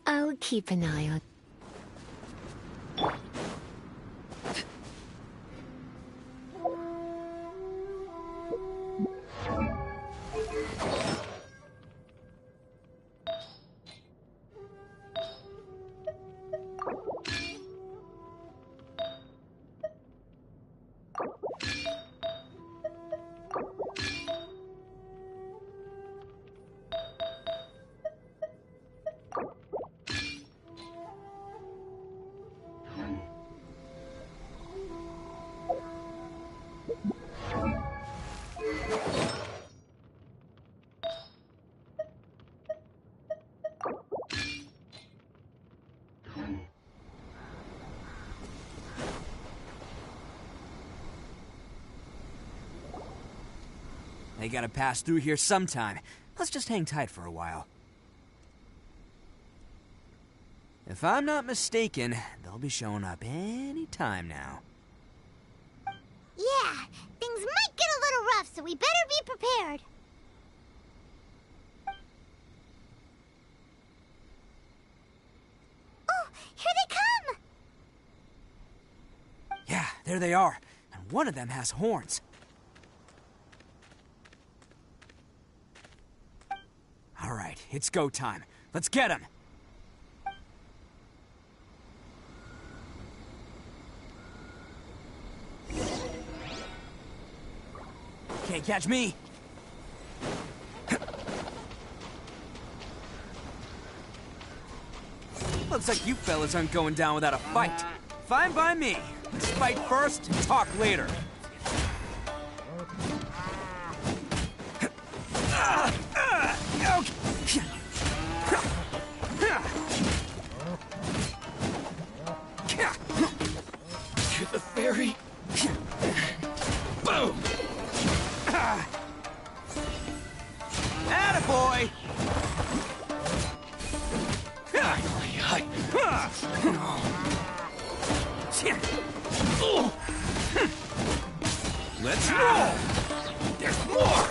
I'll keep an eye on. They gotta pass through here sometime. Let's just hang tight for a while. If I'm not mistaken, they'll be showing up any time now. Yeah, things might get a little rough, so we better be prepared. Oh, here they come! Yeah, there they are. And one of them has horns. All right, it's go time. Let's get him! Can't catch me! Looks like you fellas aren't going down without a fight. Fine by me. Let's fight first, talk later. To the ferry. Boom! Attaboy! Let's roll! There's more!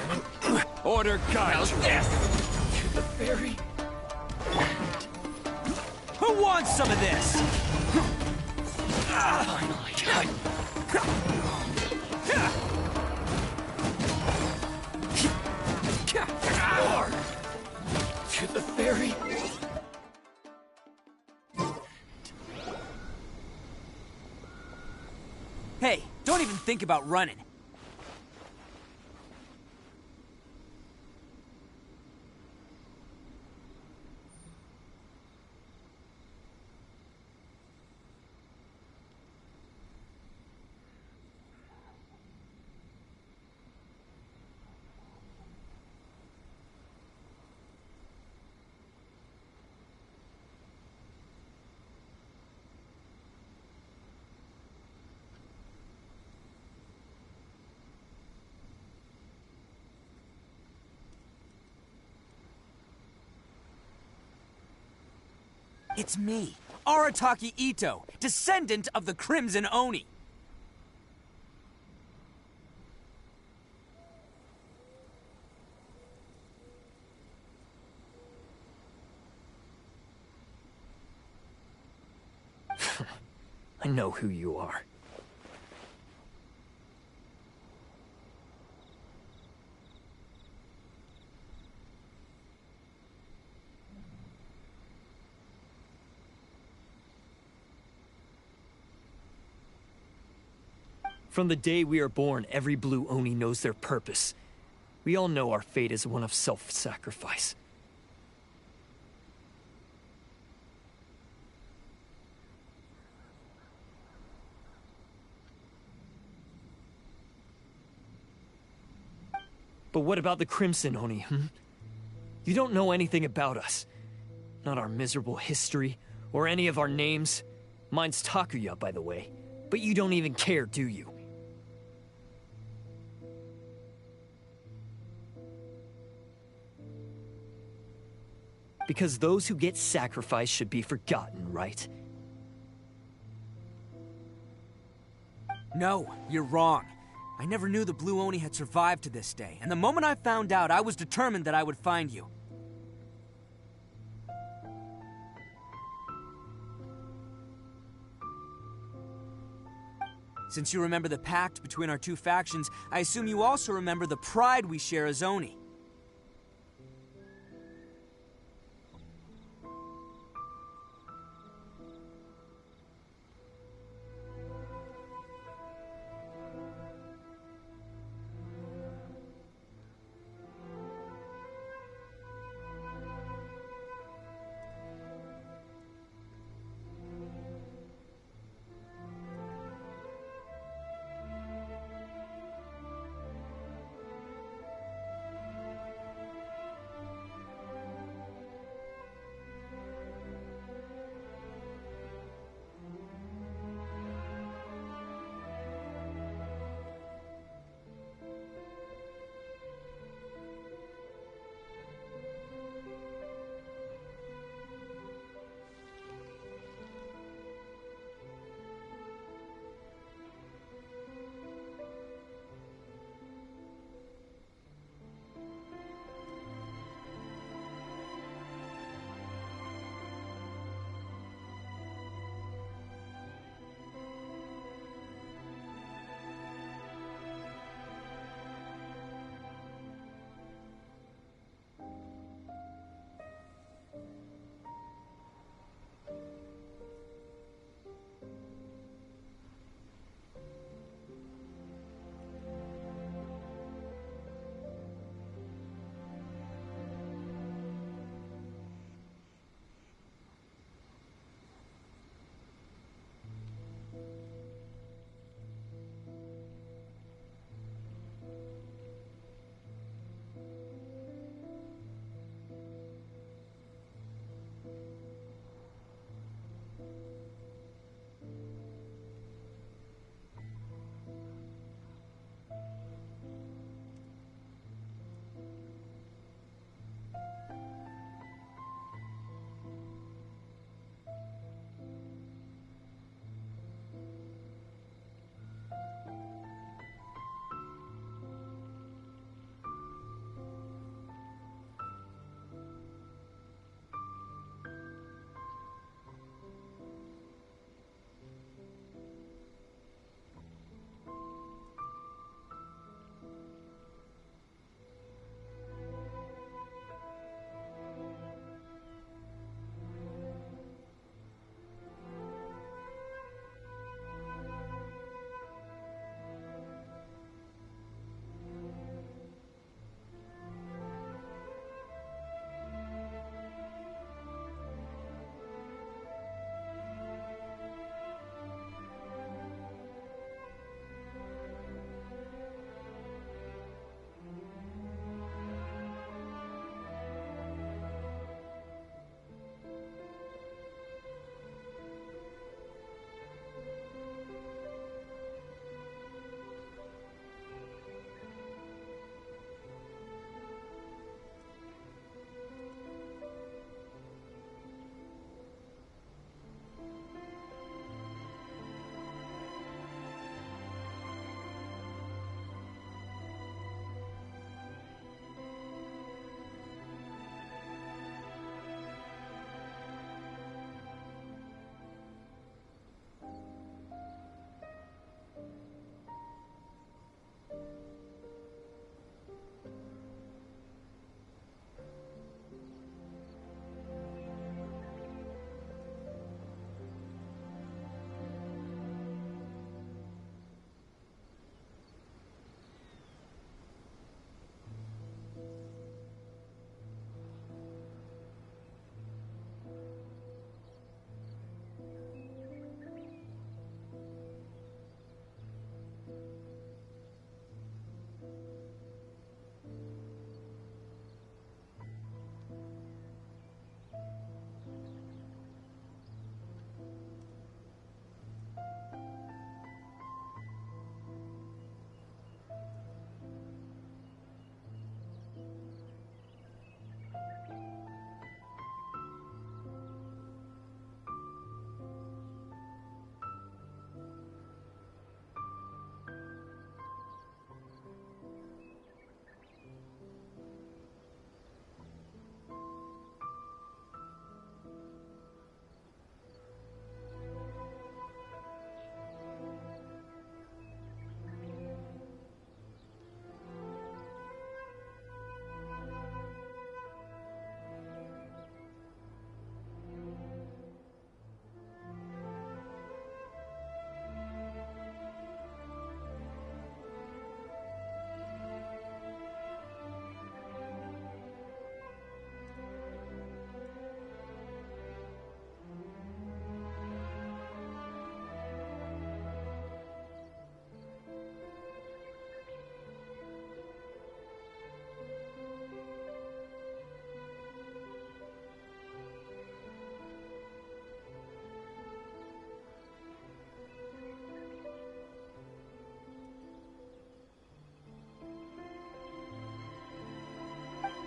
Order cut! How's this? To the ferry. Who wants some of this? Finally cut. More! To the ferry. Hey, don't even think about running. It's me, Arataki Ito, descendant of the Crimson Oni. I know who you are. From the day we are born, every blue Oni knows their purpose. We all know our fate is one of self-sacrifice. But what about the Crimson Oni, You don't know anything about us. Not our miserable history, or any of our names. Mine's Takuya, by the way. But you don't even care, do you? Because those who get sacrificed should be forgotten, right? No, you're wrong. I never knew the Blue Oni had survived to this day, and the moment I found out, I was determined that I would find you. Since you remember the pact between our two factions, I assume you also remember the pride we share as Oni.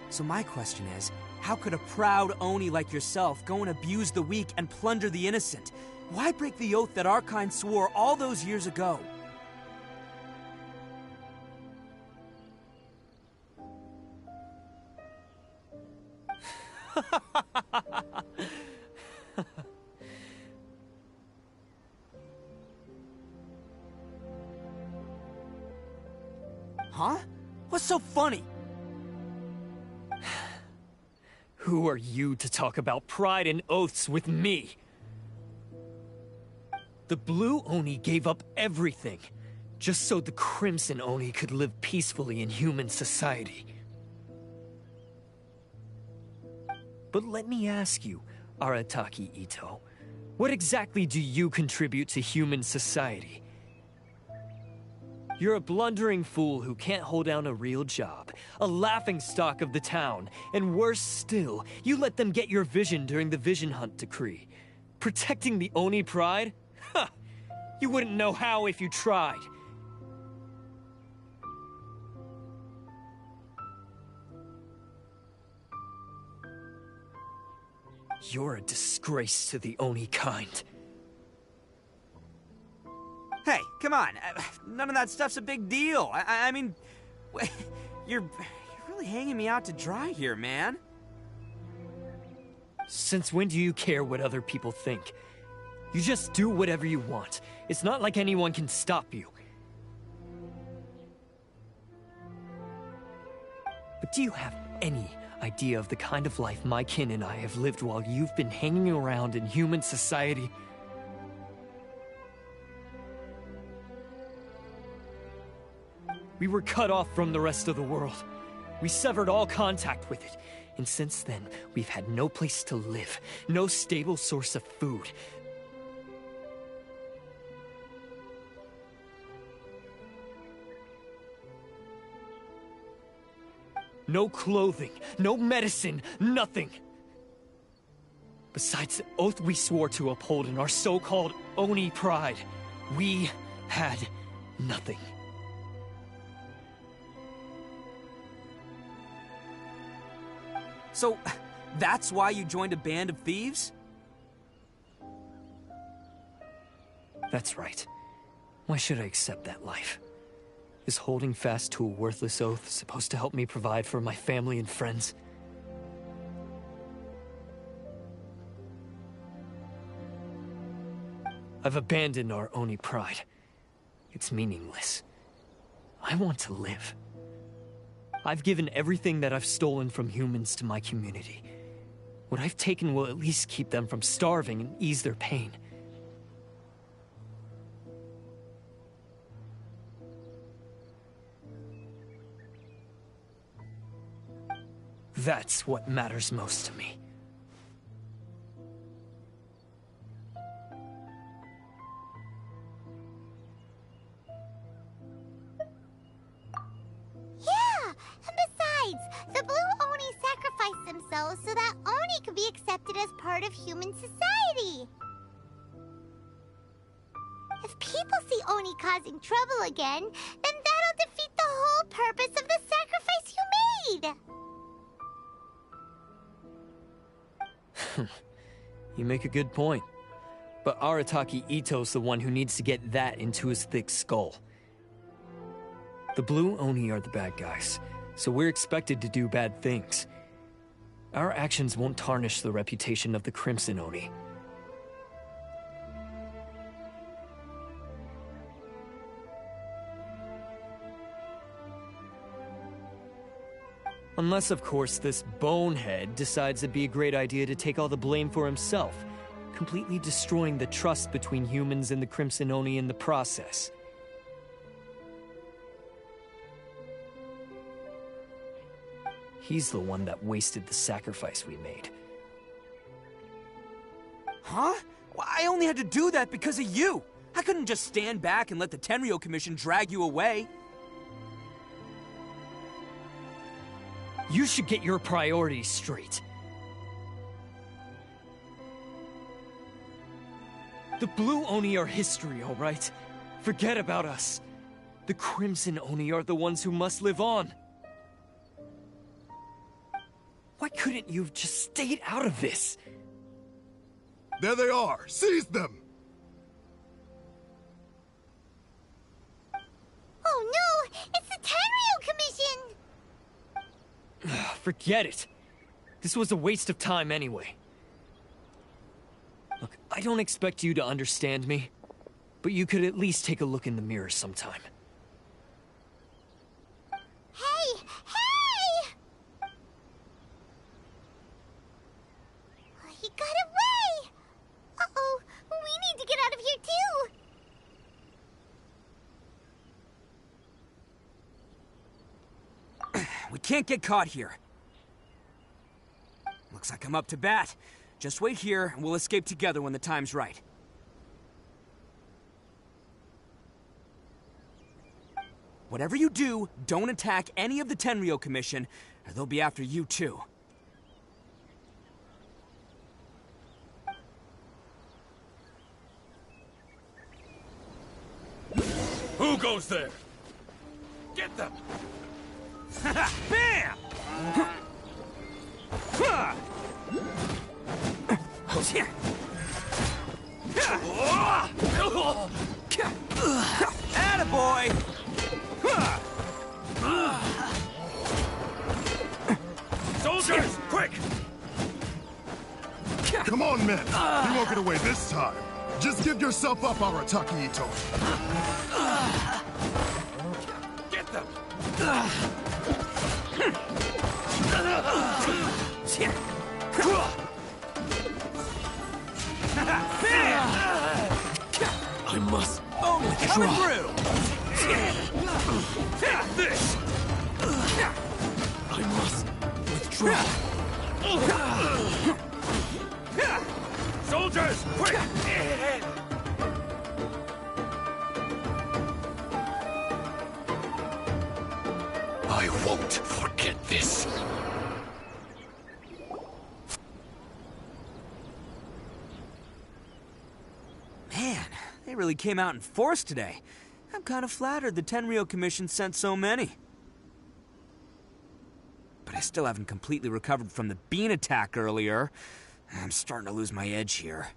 So my question is, how could a proud Oni like yourself go and abuse the weak and plunder the innocent? Why break the oath that our kind swore all those years ago? Huh? What's so funny? Who are you to talk about pride and oaths with me? The Blue Oni gave up everything, just so the Crimson Oni could live peacefully in human society. But let me ask you, Arataki Ito, what exactly do you contribute to human society? You're a blundering fool who can't hold down a real job, a laughingstock of the town, and worse still, you let them get your vision during the Vision Hunt decree. Protecting the Oni pride? Ha! You wouldn't know how if you tried. You're a disgrace to the Oni kind. Hey, come on. None of that stuff's a big deal. I mean, you're really hanging me out to dry here, man. Since when do you care what other people think? You just do whatever you want. It's not like anyone can stop you. But do you have any idea of the kind of life my kin and I have lived while you've been hanging around in human society? We were cut off from the rest of the world. We severed all contact with it. And since then, we've had no place to live, no stable source of food. No clothing, no medicine, nothing. Besides the oath we swore to uphold in our so-called Oni pride, we had nothing. So, that's why you joined a band of thieves? That's right. Why should I accept that life? Is holding fast to a worthless oath supposed to help me provide for my family and friends? I've abandoned our Oni pride. It's meaningless. I want to live. I've given everything that I've stolen from humans to my community. What I've taken will at least keep them from starving and ease their pain. That's what matters most to me. The Blue Oni sacrificed themselves so that Oni could be accepted as part of human society. If people see Oni causing trouble again, then that'll defeat the whole purpose of the sacrifice you made. You make a good point. But Arataki Ito's the one who needs to get that into his thick skull. The Blue Oni are the bad guys, so we're expected to do bad things. Our actions won't tarnish the reputation of the Crimson Oni. Unless, of course, this bonehead decides it'd be a great idea to take all the blame for himself, completely destroying the trust between humans and the Crimson Oni in the process. He's the one that wasted the sacrifice we made. Huh? Well, I only had to do that because of you! I couldn't just stand back and let the Tenryo Commission drag you away. You should get your priorities straight. The Blue Oni are history, all right? Forget about us. The Crimson Oni are the ones who must live on. Why couldn't you have just stayed out of this? There they are! Seize them! Oh no! It's the Tenryo Commission! Forget it. This was a waste of time anyway. Look, I don't expect you to understand me, but you could at least take a look in the mirror sometime. Hey! Hey! He got away! Uh-oh, we need to get out of here too! We can't get caught here. Looks like I'm up to bat. Just wait here, and we'll escape together when the time's right. Whatever you do, don't attack any of the Tenryo Commission, or they'll be after you too. Who goes there? Get them! Bam! Attaboy! Soldiers, quick! Come on, men! You won't get away this time! Just give yourself up, Arataki Ito! Get them! I must Coming through! take this! I must withdraw. Soldiers, quick! I won't forget this. Man, they really came out in force today. I'm kind of flattered the Tenryo Commission sent so many. But I still haven't completely recovered from the bean attack earlier. I'm starting to lose my edge here.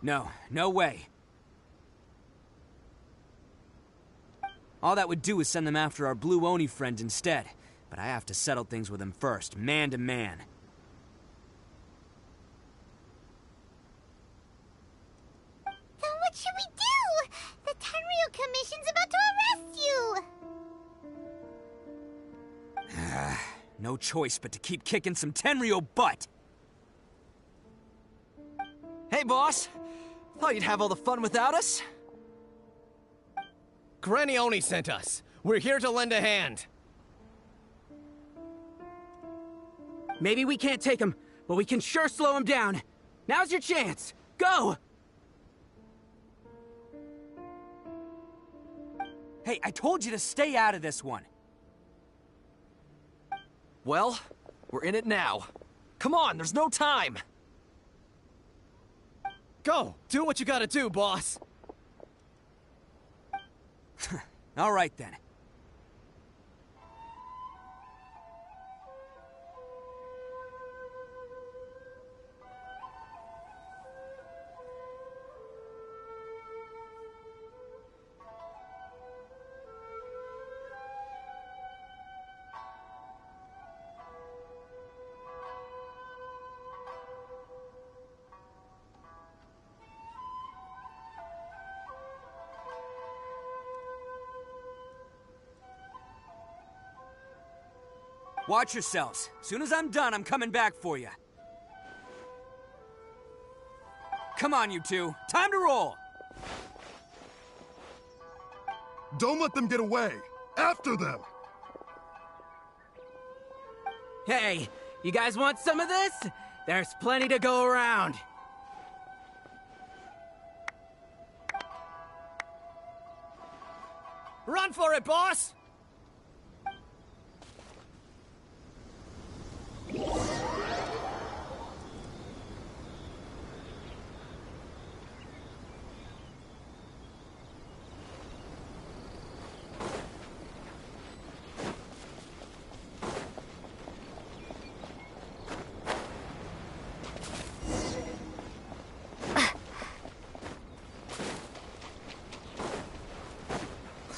No way. All that would do is send them after our blue Oni friend instead. But I have to settle things with him first, man to man. Then what should we do? The Tenryo Commission's about to arrest you! No choice but to keep kicking some Tenryo butt! Hey, boss. Thought you'd have all the fun without us? Granny Oni sent us. We're here to lend a hand. Maybe we can't take him, but we can sure slow him down. Now's your chance. Go! Hey, I told you to stay out of this one. Well, we're in it now. Come on, there's no time! Go! Do what you gotta do, boss! All right, then. Watch yourselves. Soon as I'm done, I'm coming back for you. Come on, you two. Time to roll! Don't let them get away! After them! Hey, you guys want some of this? There's plenty to go around. Run for it, boss!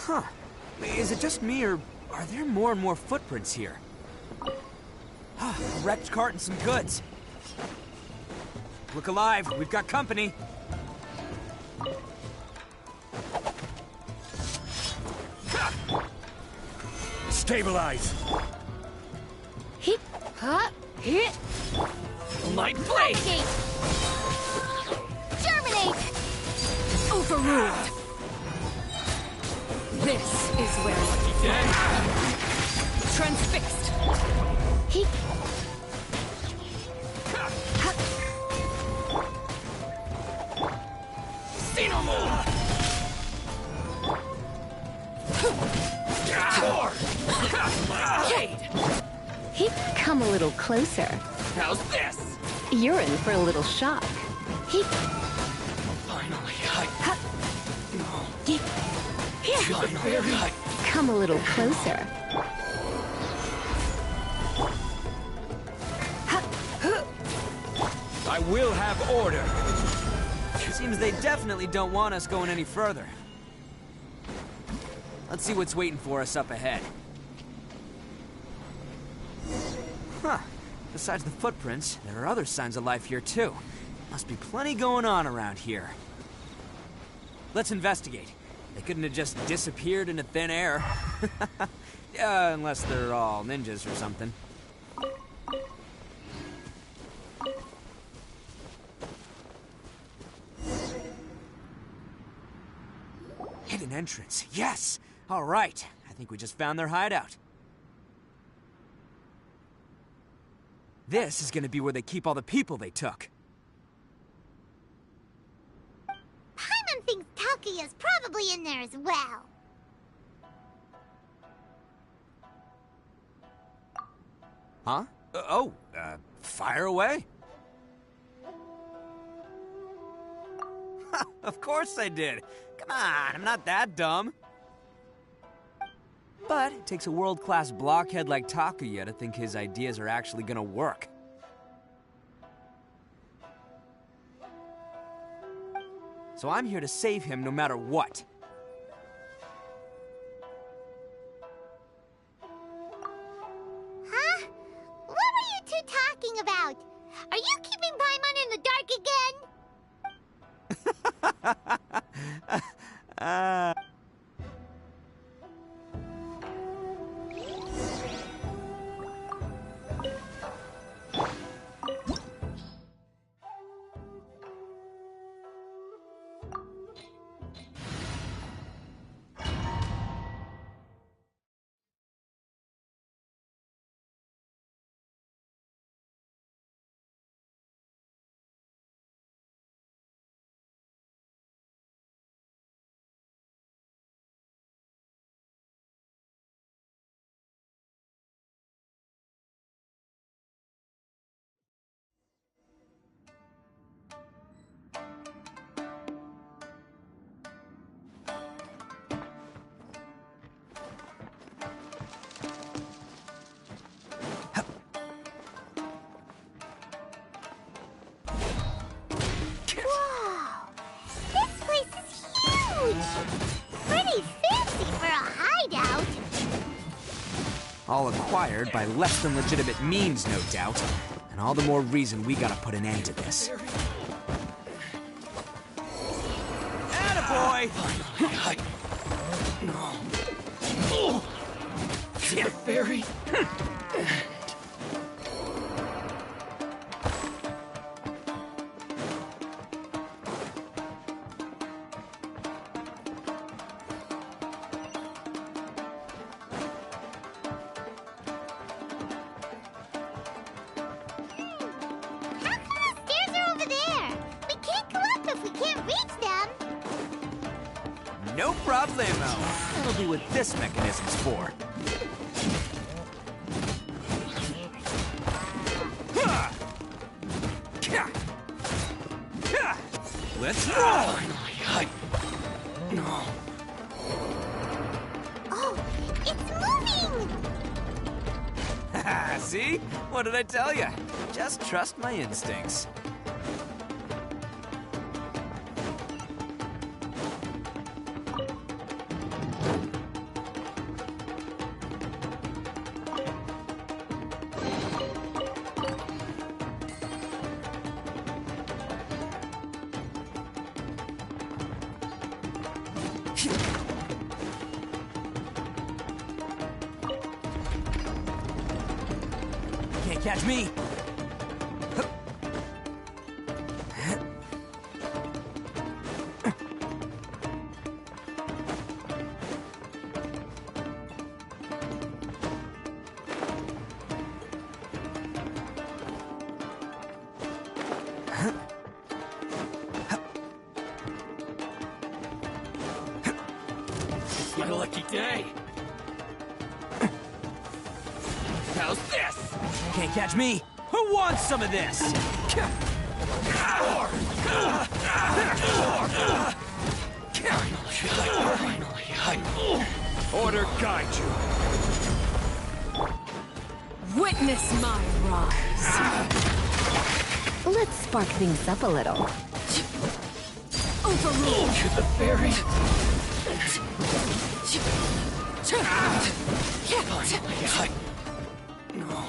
Huh. Is it just me, or are there more and more footprints here? A wrecked cart and some goods. Look alive, we've got company. Stabilize. Hit, huh, hit. Light blade! Germinate! Overruled. This is where transfixed. Hit. Hit, come a little closer. How's this? You're in for a little shock. Hit. Finally, Come a little closer. I will have order. Seems they definitely don't want us going any further. Let's see what's waiting for us up ahead. Huh. Besides the footprints, there are other signs of life here too. Must be plenty going on around here. Let's investigate. They couldn't have just disappeared into thin air. Unless they're all ninjas or something. Hidden entrance. Yes! All right. I think we just found their hideout. This is gonna be where they keep all the people they took. Paimon thinks Takuya's probably in there as well. Huh? Fire away. Of course I did. Come on, I'm not that dumb. But it takes a world-class blockhead like Takuya to think his ideas are actually gonna work. So I'm here to save him no matter what. Huh? What were you two talking about? Are you keeping Paimon in the dark again? Pretty fancy for a hideout. All acquired by less than legitimate means, no doubt. And all the more reason we gotta put an end to this. Attaboy! The fairy. No problemo. That'll be what this mechanism's for. Let's roll! Oh, it's moving! See? What did I tell you? Just trust my instincts. catch me! It's my lucky day. How's this? Can't catch me! Who wants some of this? Finally. Order guide you. Witness my rise. Let's spark things up a little. Overrule. To the very... Finally. No.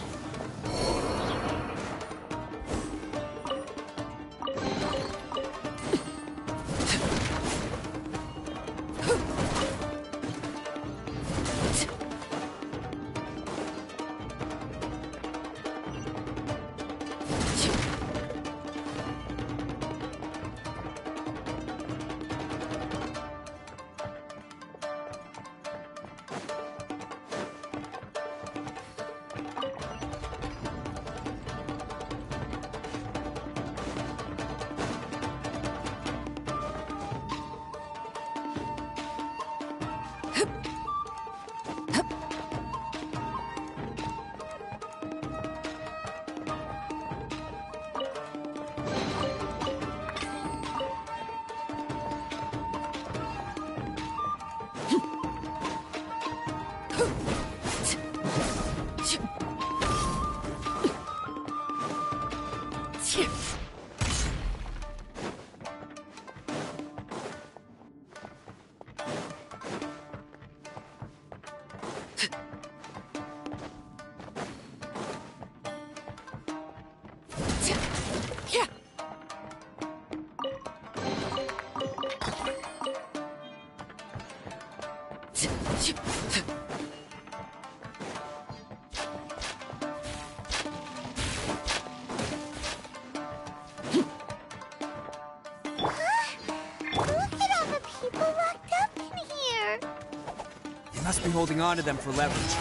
Must be holding on to them for leverage.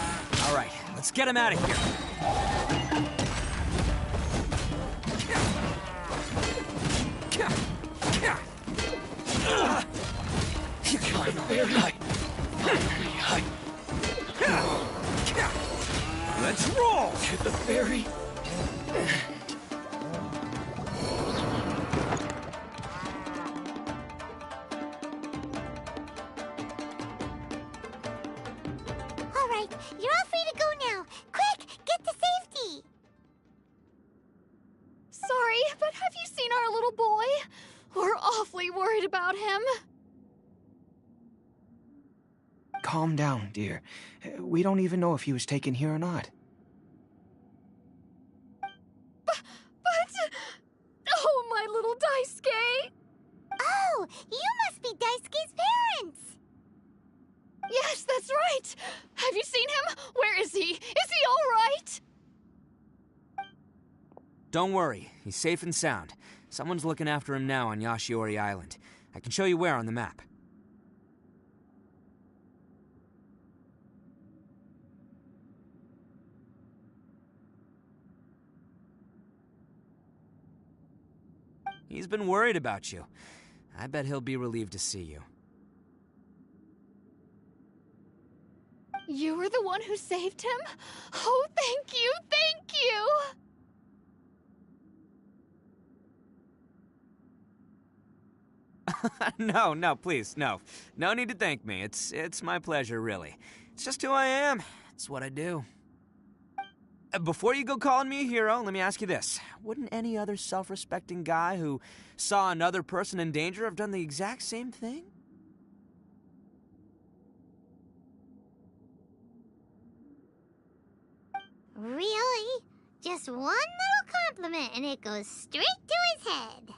All right, let's get him out of here. Let's roll! To the very... All right, you're all free to go now. Quick, get to safety. Sorry, but have you seen our little boy? We're awfully worried about him. Calm down, dear. We don't even know if he was taken here or not. But... Oh, my little Daisuke! Oh, you must be Daisuke's parents. Yes, that's right! Have you seen him? Where is he? Is he all right? Don't worry, he's safe and sound. Someone's looking after him now on Yashiori Island. I can show you where on the map. He's been worried about you. I bet he'll be relieved to see you. You were the one who saved him? Oh, thank you, thank you! No, please, no. No need to thank me. It's my pleasure, really. It's just who I am. It's what I do. Before you go calling me a hero, let me ask you this. Wouldn't any other self-respecting guy who saw another person in danger have done the exact same thing? Really? Just one little compliment and it goes straight to his head.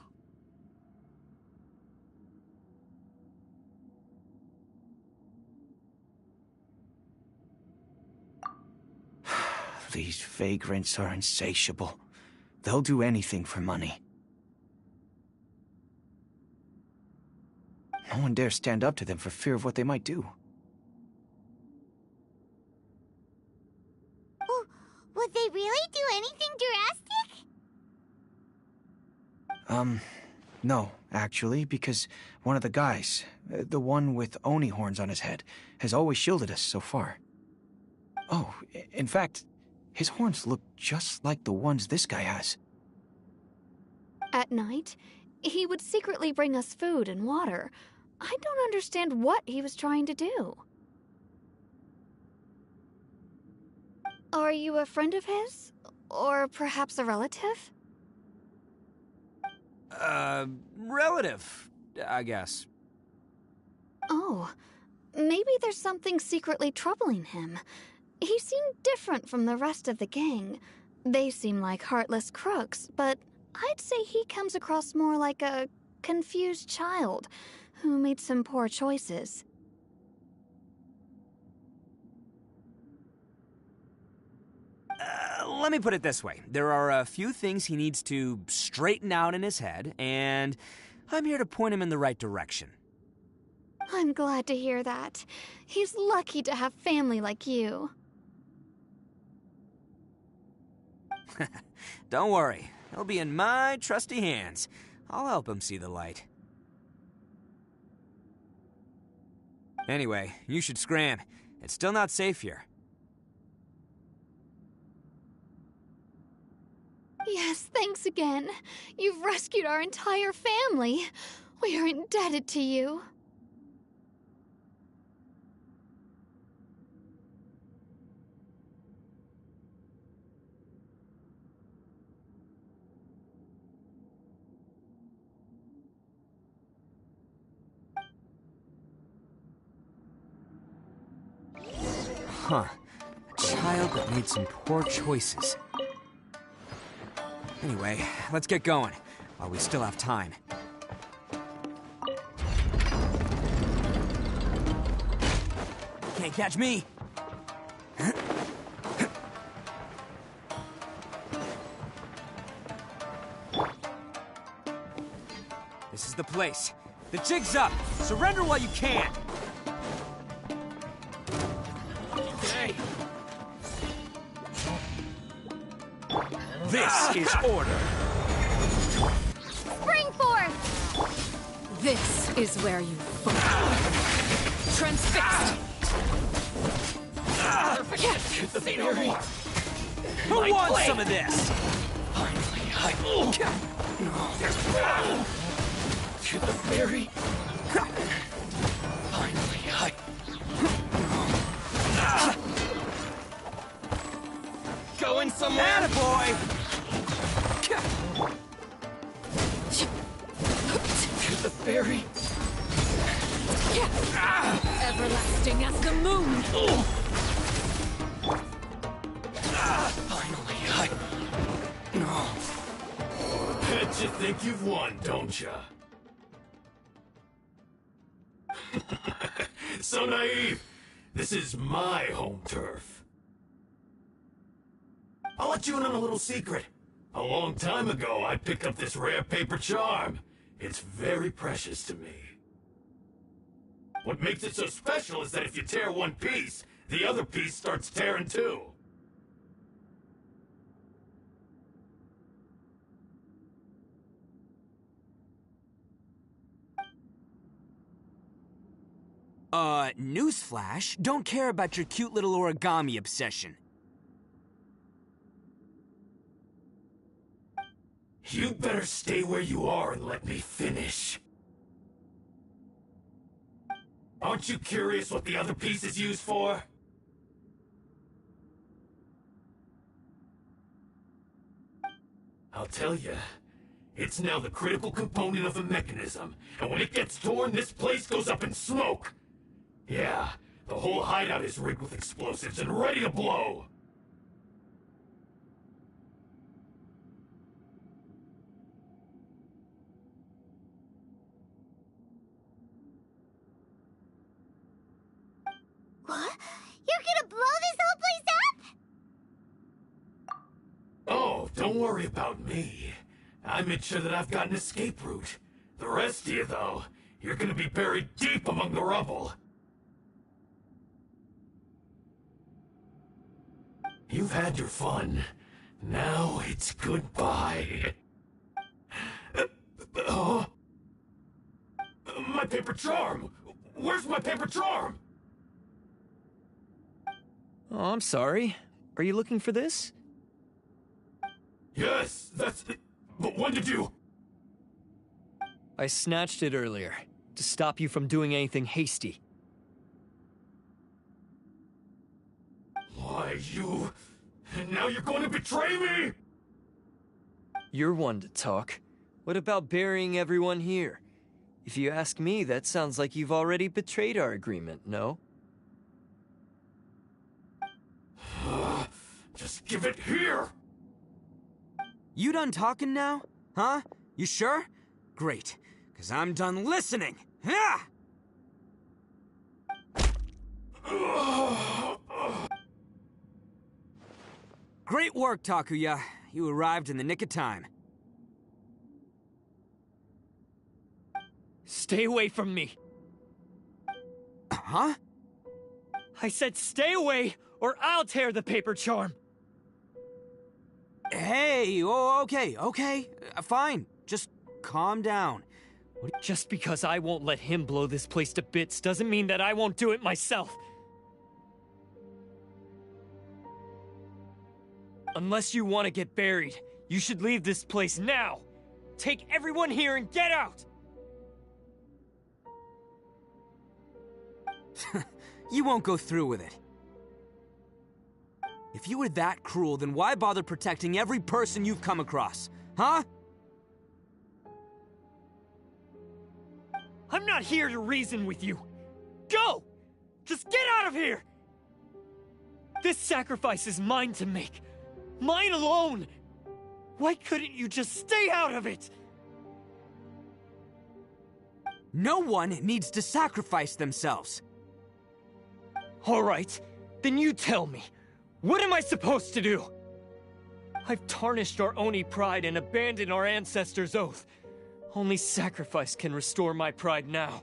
These vagrants are insatiable. They'll do anything for money. No one dares stand up to them for fear of what they might do. Would they really do anything drastic? No, actually, because one of the guys, the one with Oni horns on his head, has always shielded us so far. Oh, in fact, his horns look just like the ones this guy has. At night, he would secretly bring us food and water. I don't understand what he was trying to do. Are you a friend of his? Or perhaps a relative? Relative, I guess. Oh, maybe there's something secretly troubling him. He seemed different from the rest of the gang. They seem like heartless crooks, but I'd say he comes across more like a confused child who made some poor choices. Let me put it this way. There are a few things he needs to straighten out in his head, and I'm here to point him in the right direction. I'm glad to hear that. He's lucky to have family like you. Don't worry. He'll be in my trusty hands. I'll help him see the light. Anyway, you should scram. It's still not safe here. Yes, thanks again. You've rescued our entire family. We are indebted to you. Huh. A child that made some poor choices. Anyway, let's get going, while we still have time. Can't catch me! This is the place. The jig's up! Surrender while you can! Hey! This is order! Spring forth! This is where you fall. Transfixed! Perfect! The berry! Who wants some of this? Finally, to the berry! Finally, going somewhere! Attaboy! To the berry! Everlasting as the moon! Finally, no. Bet you think you've won, don't ya? So naive! This is my home turf. I'll let you in on a little secret. A long time ago, I picked up this rare paper charm. It's very precious to me. What makes it so special is that if you tear one piece, the other piece starts tearing too. Newsflash, don't care about your cute little origami obsession. You better stay where you are and let me finish. Aren't you curious what the other piece is used for? I'll tell you. It's now the critical component of the mechanism, and when it gets torn, this place goes up in smoke! Yeah, the whole hideout is rigged with explosives and ready to blow! What? You're gonna blow this whole place up? Don't worry about me. I made sure that I've got an escape route. The rest of you, though, you're gonna be buried deep among the rubble. You've had your fun. Now it's goodbye. My paper charm! Where's my paper charm? Oh, I'm sorry. Are you looking for this? Yes, that's... But when did you... I snatched it earlier, to stop you from doing anything hasty. Why, you... And now you're going to betray me? You're one to talk. What about burying everyone here? If you ask me, that sounds like you've already betrayed our agreement, no? Just give it here! You done talking now? Huh? You sure? Great, because I'm done listening! Ha! Great work, Takuya. You arrived in the nick of time. Stay away from me! Huh? I said stay away, or I'll tear the paper charm! Hey, oh, okay, fine. Just calm down. Just because I won't let him blow this place to bits doesn't mean that I won't do it myself. Unless you want to get buried, you should leave this place now. Take everyone here and get out! You won't go through with it. If you were that cruel, then why bother protecting every person you've come across? Huh? I'm not here to reason with you. Go! Just get out of here! This sacrifice is mine to make. Mine alone! Why couldn't you just stay out of it? No one needs to sacrifice themselves. All right, then you tell me. What am I supposed to do? I've tarnished our Oni pride and abandoned our ancestors' oath. Only sacrifice can restore my pride now.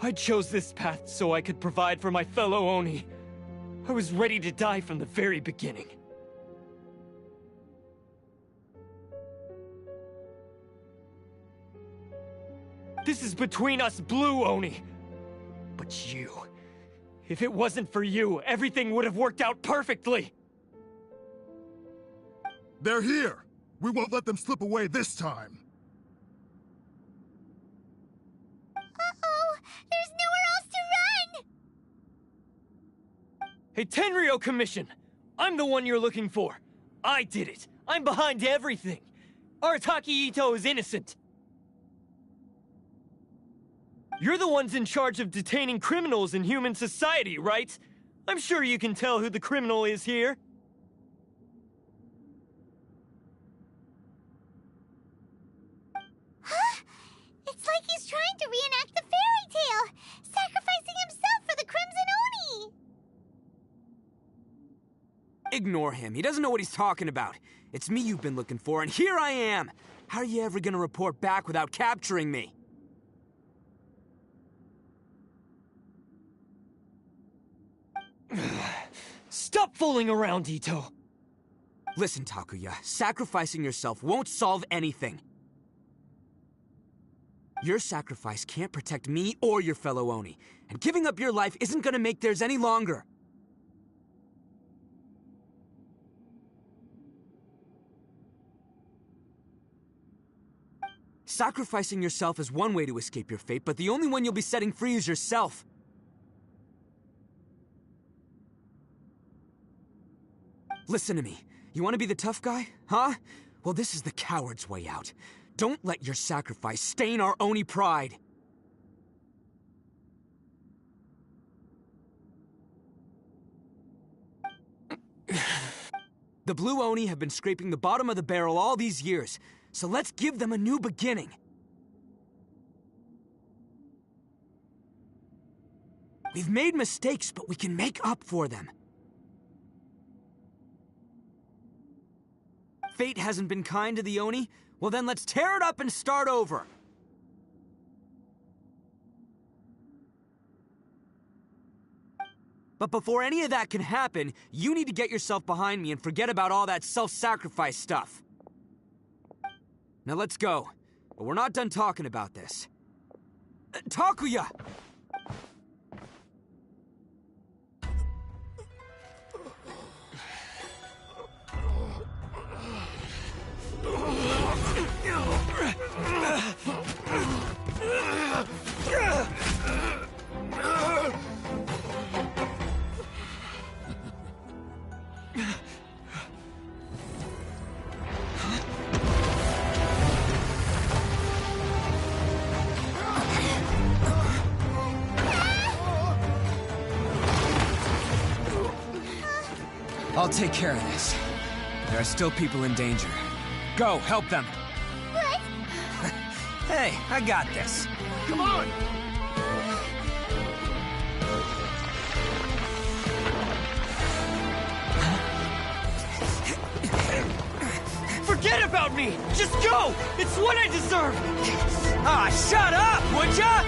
I chose this path so I could provide for my fellow Oni. I was ready to die from the very beginning. This is between us blue Oni. But you... If it wasn't for you, everything would have worked out perfectly! They're here! We won't let them slip away this time! Uh-oh! There's nowhere else to run! Hey, Tenryo Commission! I'm the one you're looking for. I did it. I'm behind everything. Arataki Ito is innocent. You're the ones in charge of detaining criminals in human society, right? I'm sure you can tell who the criminal is here. Huh? It's like he's trying to reenact the fairy tale, sacrificing himself for the Crimson Oni! Ignore him. He doesn't know what he's talking about. It's me you've been looking for, and here I am! How are you ever gonna report back without capturing me? Stop fooling around, Ito! Listen, Takuya, sacrificing yourself won't solve anything. Your sacrifice can't protect me or your fellow Oni, and giving up your life isn't gonna make theirs any longer. Sacrificing yourself is one way to escape your fate, but the only one you'll be setting free is yourself. Listen to me. You want to be the tough guy? Huh? Well, this is the coward's way out. Don't let your sacrifice stain our Oni pride. The Blue Oni have been scraping the bottom of the barrel all these years, so let's give them a new beginning. We've made mistakes, but we can make up for them. Fate hasn't been kind to the Oni? Well then let's tear it up and start over. But before any of that can happen, you need to get yourself behind me and forget about all that self-sacrifice stuff. Now let's go. But we're not done talking about this. Takuya! I'll take care of this. There are still people in danger. Go, help them. What? Hey, I got this. Come on! Forget about me! Just go! It's what I deserve! Ah, shut up, would ya?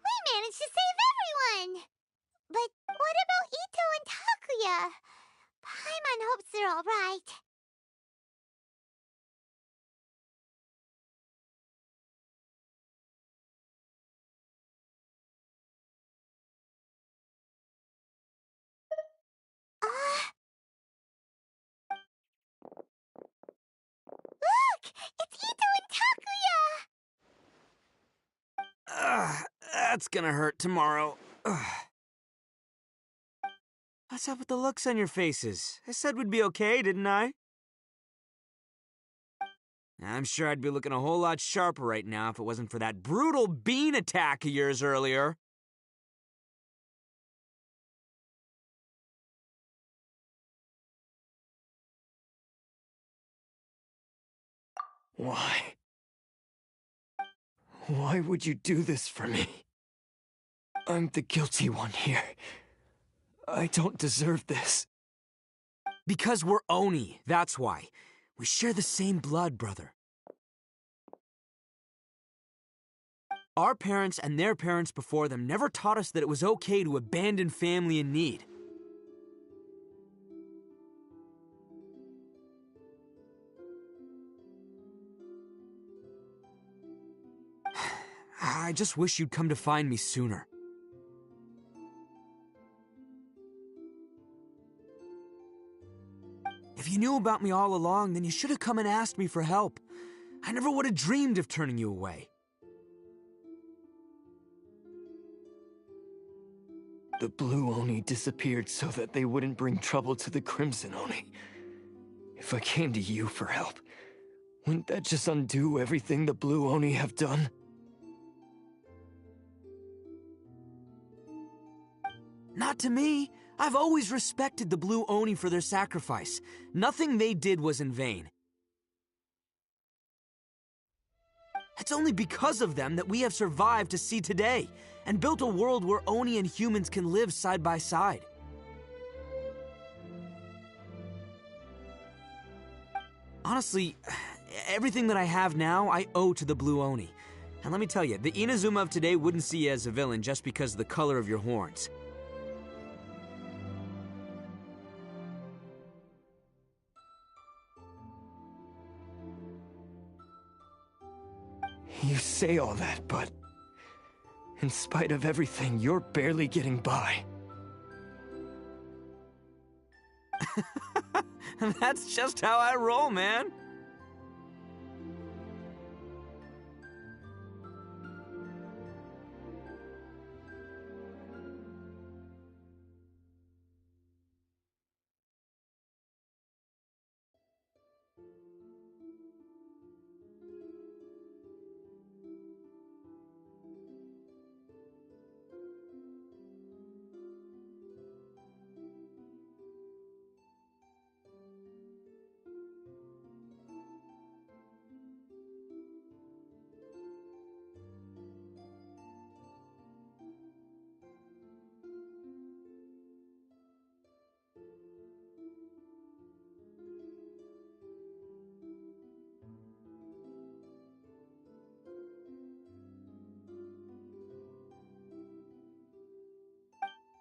We managed to save everyone! But what about Ito and Takuya? Paimon hopes they're alright. Look! It's Ito and Takuya! That's gonna hurt tomorrow. What's up with the looks on your faces? I said we'd be okay, didn't I? I'm sure I'd be looking a whole lot sharper right now if it wasn't for that brutal bean attack of yours earlier. Why? Why would you do this for me? I'm the guilty one here. I don't deserve this. Because we're Oni, that's why. We share the same blood, brother. Our parents and their parents before them never taught us that it was okay to abandon family in need. I just wish you'd come to find me sooner. If you knew about me all along, then you should have come and asked me for help. I never would have dreamed of turning you away. The Blue Oni disappeared so that they wouldn't bring trouble to the Crimson Oni. If I came to you for help, wouldn't that just undo everything the Blue Oni have done? Not to me. I've always respected the Blue Oni for their sacrifice. Nothing they did was in vain. It's only because of them that we have survived to see today, and built a world where Oni and humans can live side by side. Honestly, everything that I have now, I owe to the Blue Oni. And let me tell you, the Inazuma of today wouldn't see you as a villain just because of the color of your horns. You say all that, but In spite of everything, you're barely getting by. That's just how I roll, man.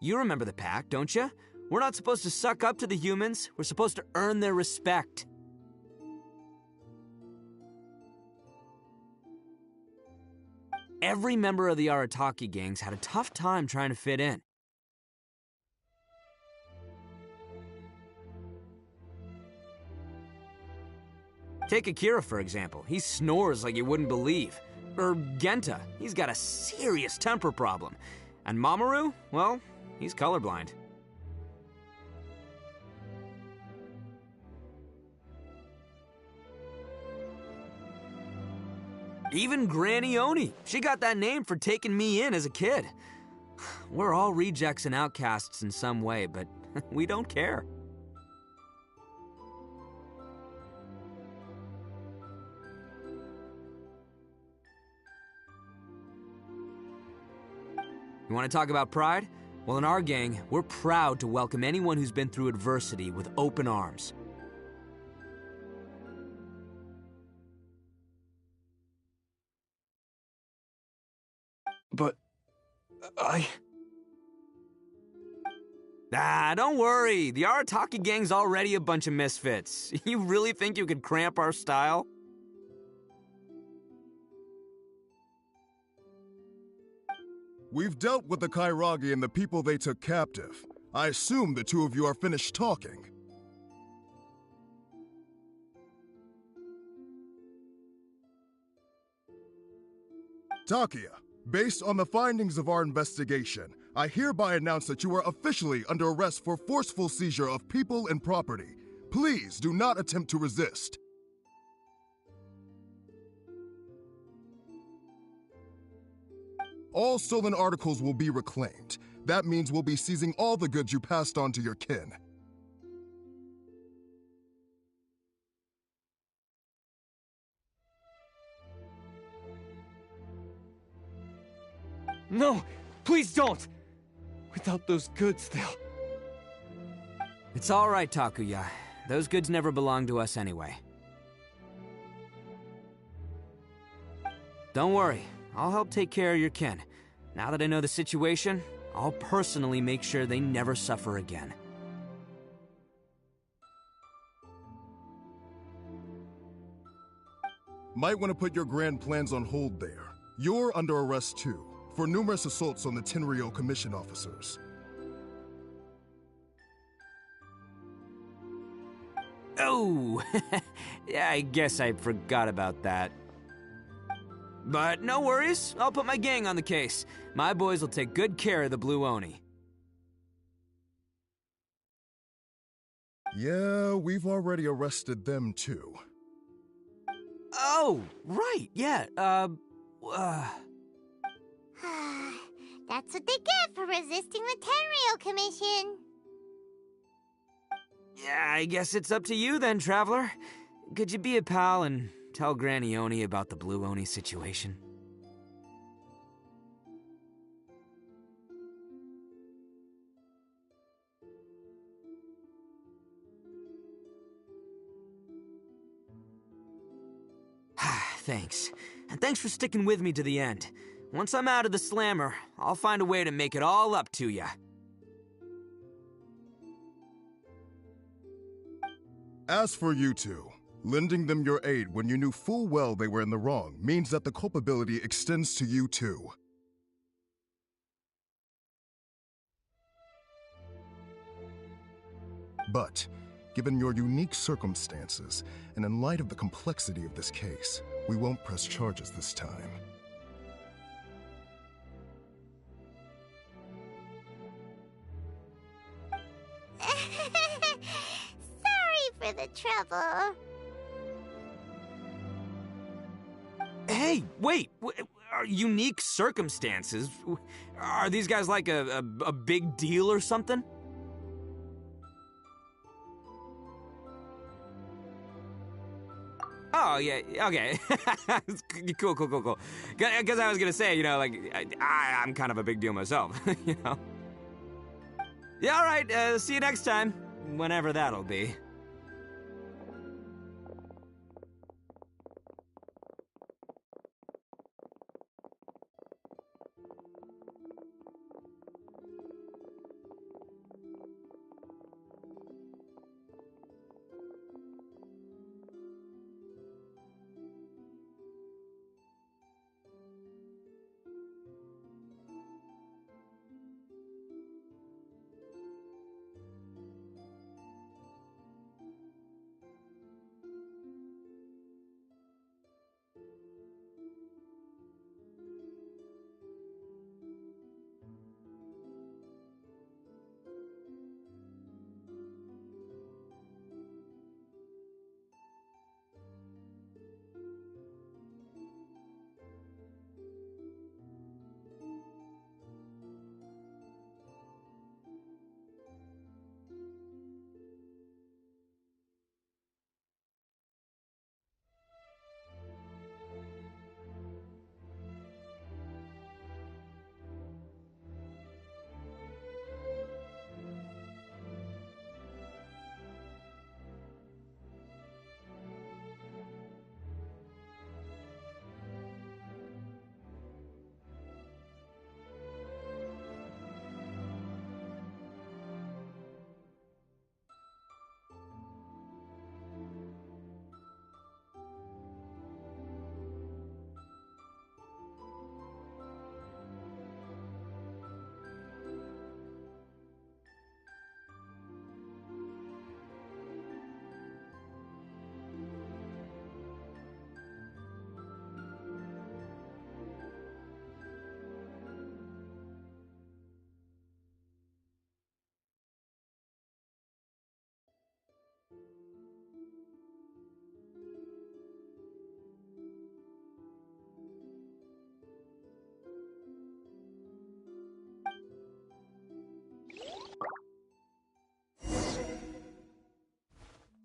You remember the pact, don't you? We're not supposed to suck up to the humans. We're supposed to earn their respect. Every member of the Arataki gangs had a tough time trying to fit in. Take Akira, for example. He snores like you wouldn't believe. Or Genta. He's got a serious temper problem. And Mamoru, well, he's colorblind. Even Granny Oni. She got that name for taking me in as a kid. We're all rejects and outcasts in some way, but we don't care. You want to talk about pride? Well, in our gang, we're proud to welcome anyone who's been through adversity with open arms. But... Ah, don't worry. The Arataki gang's already a bunch of misfits. You really think you could cramp our style? We've dealt with the Kairagi and the people they took captive. I assume the two of you are finished talking. Takuya, based on the findings of our investigation, I hereby announce that you are officially under arrest for forceful seizure of people and property. Please do not attempt to resist. All stolen articles will be reclaimed. That means we'll be seizing all the goods you passed on to your kin. No! Please don't! Without those goods, they'll... It's all right, Takuya. Those goods never belonged to us anyway. Don't worry. I'll help take care of your kin. Now that I know the situation, I'll personally make sure they never suffer again. Might want to put your grand plans on hold there. You're under arrest too, for numerous assaults on the Tenryou Commission officers. Oh! Yeah, I guess I forgot about that. But no worries, I'll put my gang on the case. My boys will take good care of the Blue Oni. Yeah, we've already arrested them too. Oh, right, yeah, That's what they get for resisting the Tenryou Commission. Yeah, I guess it's up to you then, Traveler. Could you be a pal and tell Granny Oni about the Blue Oni situation? Thanks. And thanks for sticking with me to the end. Once I'm out of the slammer, I'll find a way to make it all up to ya. As for you two, lending them your aid when you knew full well they were in the wrong means that the culpability extends to you too. But, given your unique circumstances, and in light of the complexity of this case, we won't press charges this time. Sorry for the trouble. Hey, wait! Are unique circumstances? Are these guys like a big deal or something? Oh, yeah, okay. Cool. Because I was gonna say, you know, like, I'm kind of a big deal myself, you know? Yeah, all right, see you next time. Whenever that'll be.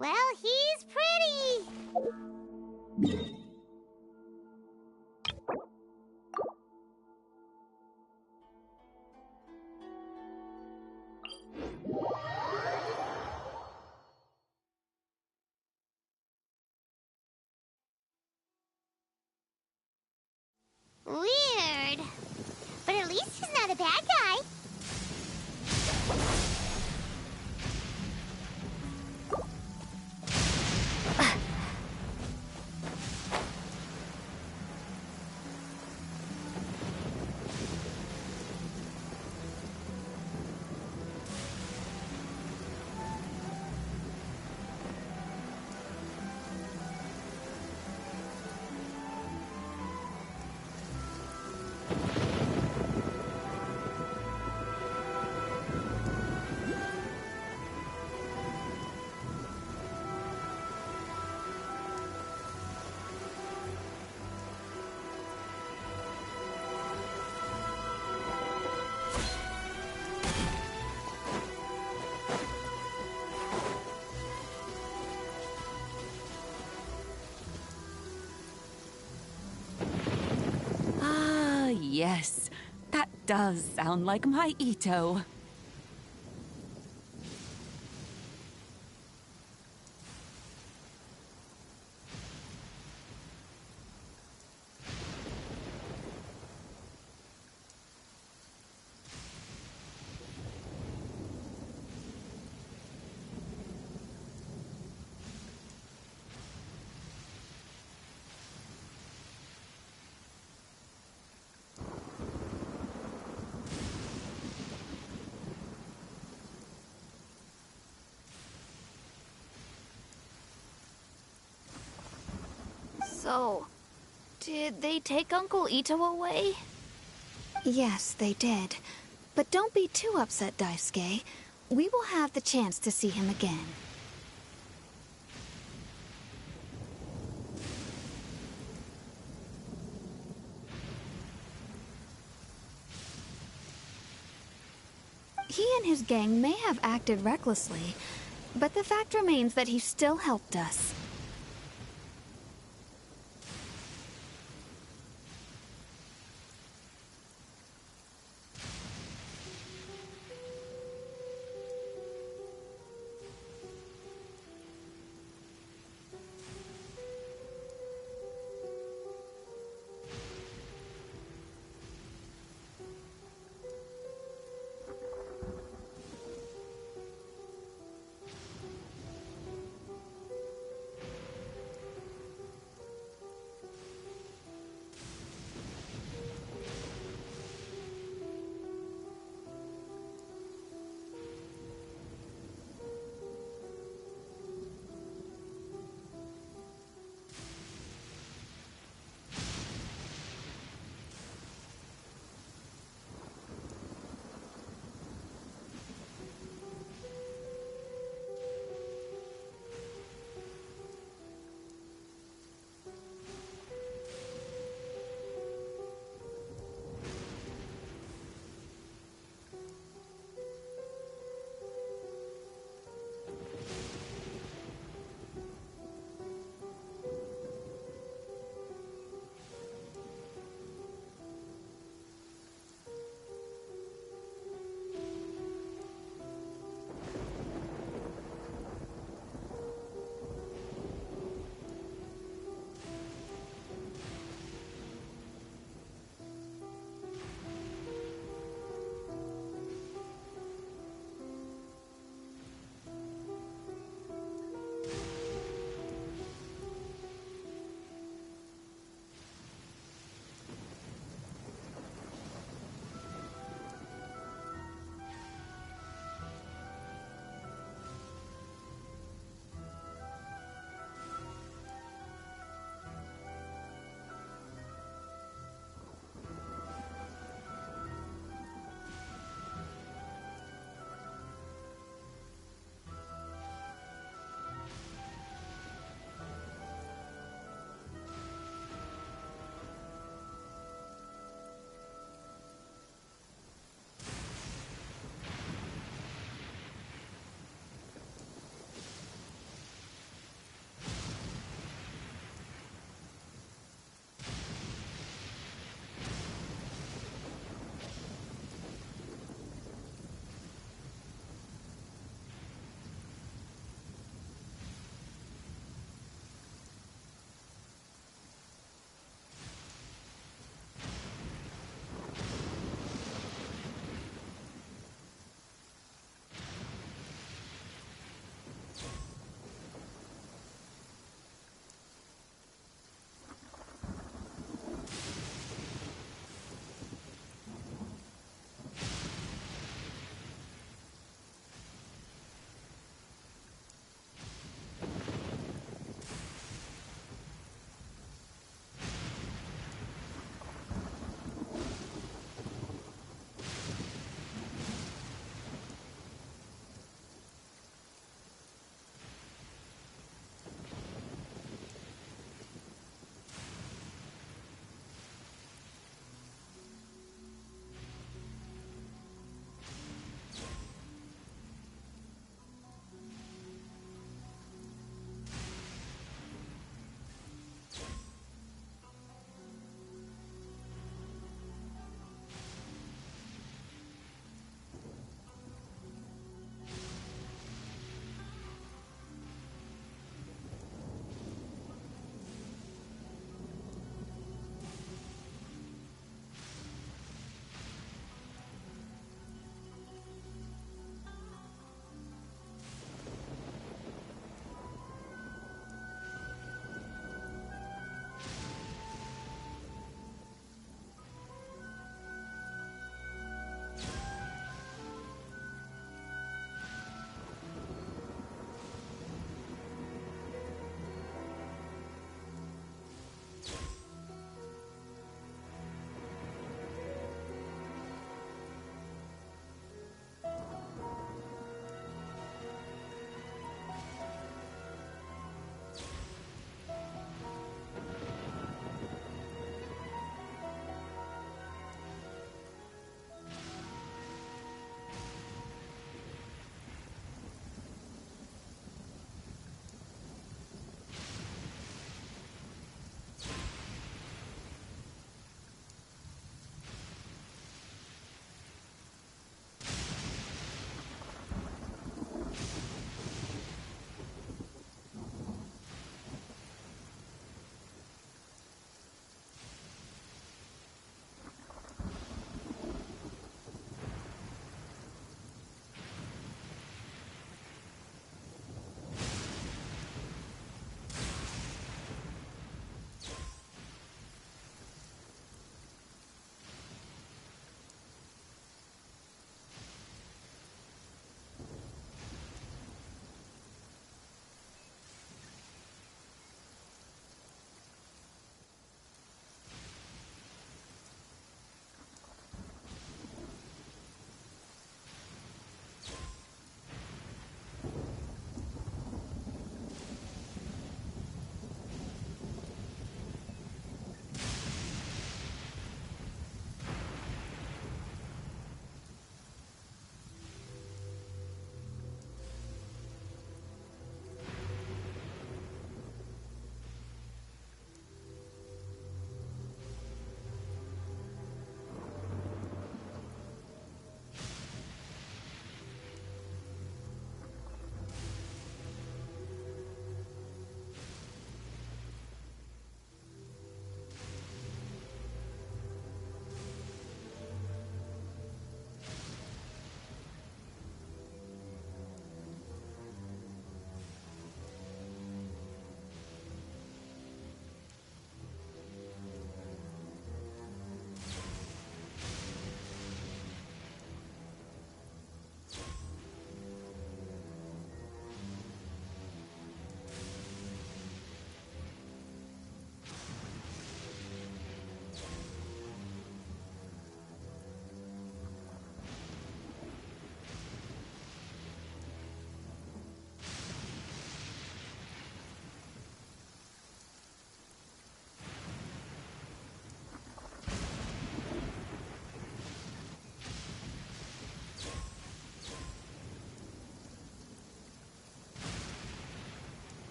Well, he's pretty. Weird. But at least he's not a bad guy. Yes, that does sound like my Ito. So, did they take Uncle Ito away? Yes, they did. But don't be too upset, Daisuke. We will have the chance to see him again. He and his gang may have acted recklessly, but the fact remains that he still helped us.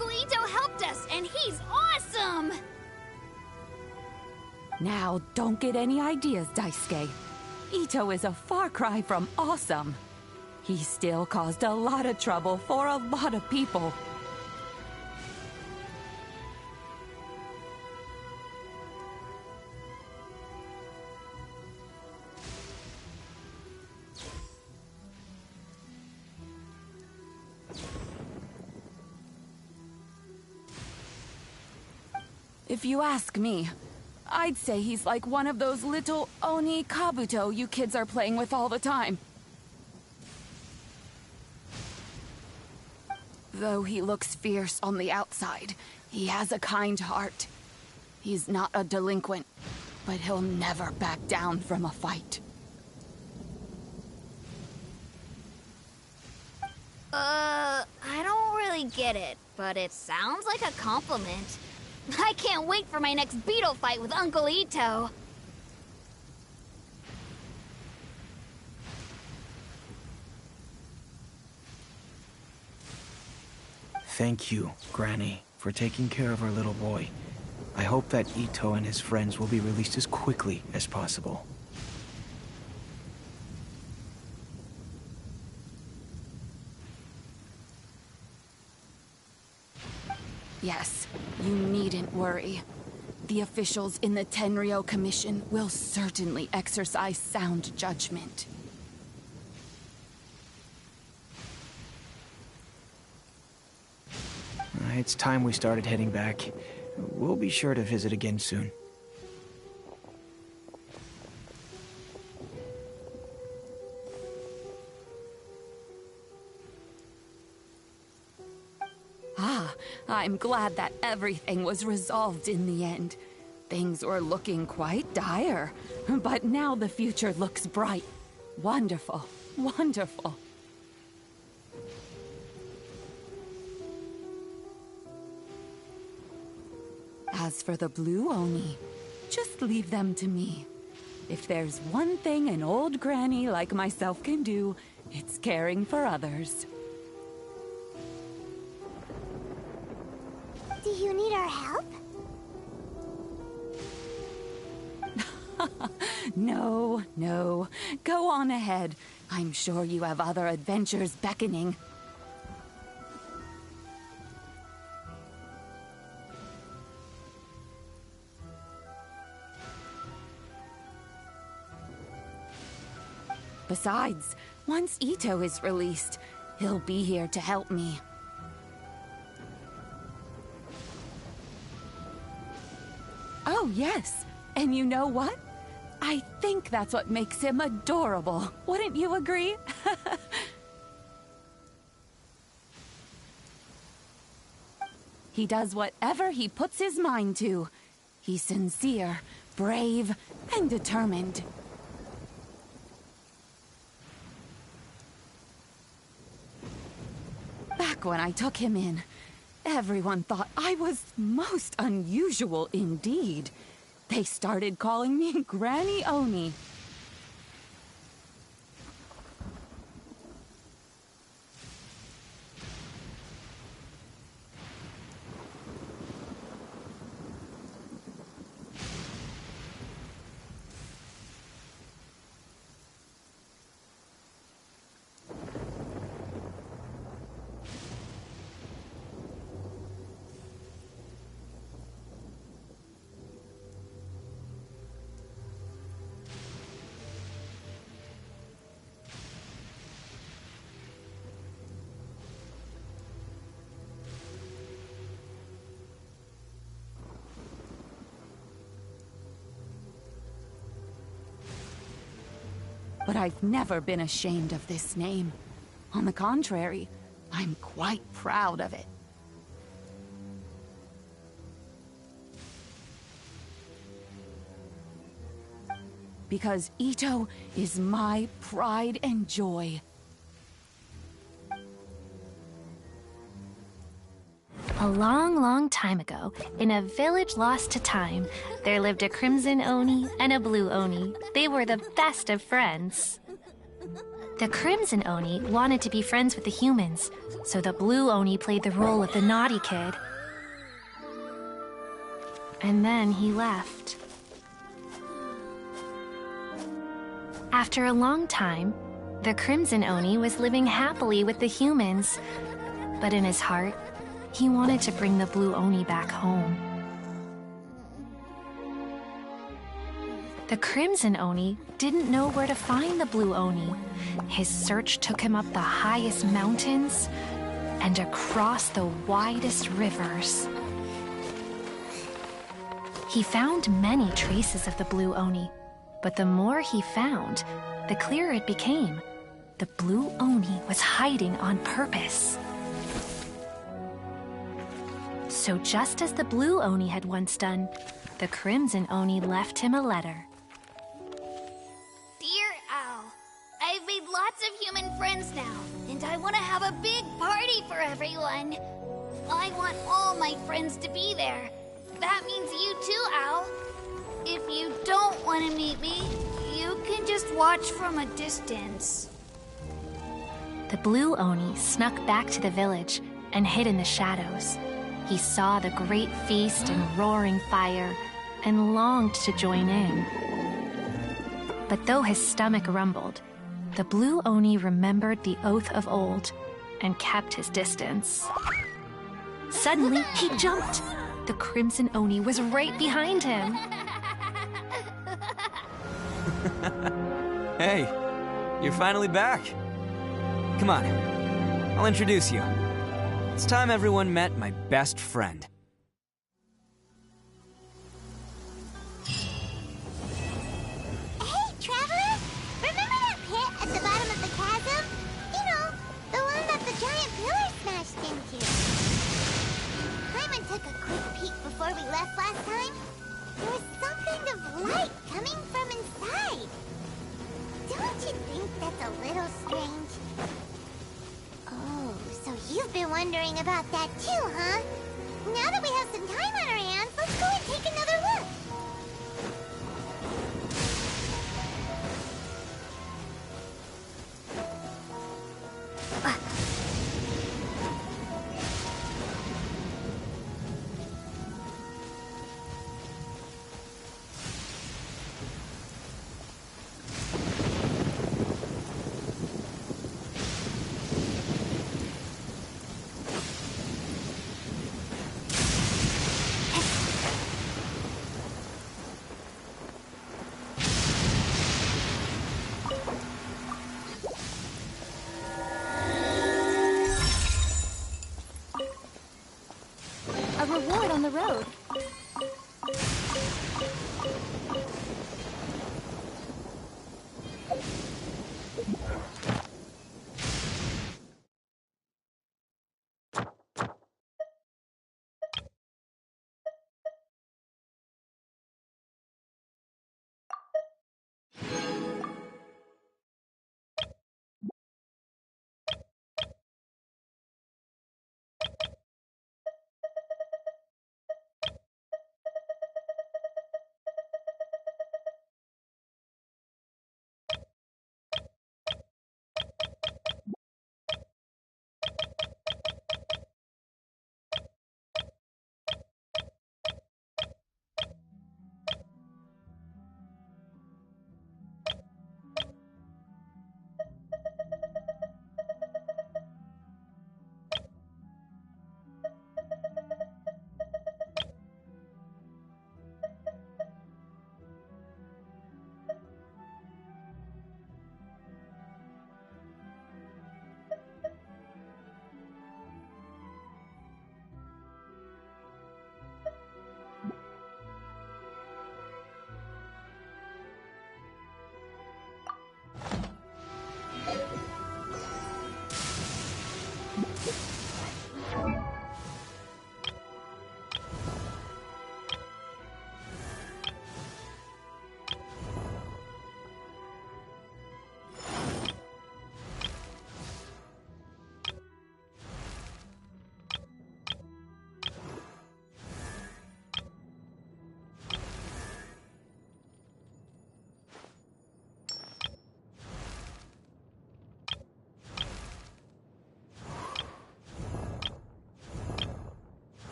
Uncle Ito helped us, and he's awesome! Now, don't get any ideas, Daisuke. Ito is a far cry from awesome. He still caused a lot of trouble for a lot of people. If you ask me, I'd say he's like one of those little Oni Kabuto you kids are playing with all the time. Though he looks fierce on the outside, he has a kind heart. He's not a delinquent, but he'll never back down from a fight. I don't really get it, but it sounds like a compliment. I can't wait for my next beetle fight with Uncle Ito. Thank you, Granny, for taking care of our little boy. I hope that Ito and his friends will be released as quickly as possible. Yes, you needn't worry. The officials in the Tenryo Commission will certainly exercise sound judgment. It's time we started heading back. We'll be sure to visit again soon. I'm glad that everything was resolved in the end. Things were looking quite dire, but now the future looks bright. Wonderful, wonderful. As for the blue Oni, just leave them to me. If there's one thing an old granny like myself can do, it's caring for others. Do you need our help? No, no. Go on ahead. I'm sure you have other adventures beckoning. Besides, once Ito is released, he'll be here to help me. Oh, yes. And you know what? I think that's what makes him adorable. Wouldn't you agree? He does whatever he puts his mind to. He's sincere, brave, and determined. Back when I took him in, everyone thought I was most unusual indeed. They started calling me Granny Oni. But I've never been ashamed of this name. On the contrary, I'm quite proud of it. Because Ito is my pride and joy. A long, long time ago, in a village lost to time, there lived a crimson Oni and a blue Oni. They were the best of friends. The Crimson Oni wanted to be friends with the humans, so the Blue Oni played the role of the naughty kid. And then he left. After a long time, the Crimson Oni was living happily with the humans, but in his heart, he wanted to bring the Blue Oni back home. The Crimson Oni didn't know where to find the Blue Oni. His search took him up the highest mountains and across the widest rivers. He found many traces of the Blue Oni, but the more he found, the clearer it became. The Blue Oni was hiding on purpose. So just as the Blue Oni had once done, the Crimson Oni left him a letter. Dear Owl, I've made lots of human friends now, and I want to have a big party for everyone. I want all my friends to be there. That means you too, Owl. If you don't want to meet me, you can just watch from a distance. The Blue Oni snuck back to the village and hid in the shadows. He saw the great feast and roaring fire and longed to join in. But though his stomach rumbled, the Blue Oni remembered the oath of old and kept his distance. Suddenly, he jumped. The Crimson Oni was right behind him. Hey, you're finally back. Come on, I'll introduce you. It's time everyone met my best friend. Hey, Traveler! Remember that pit at the bottom of the chasm? You know, the one that the giant pillar smashed into. Paimon took a quick peek before we left last time. There was some kind of light coming from inside. Don't you think that's a little strange? Oh, so you've been wondering about that too, huh? Now that we have some time on our hands, let's go and take another look. A reward on the road.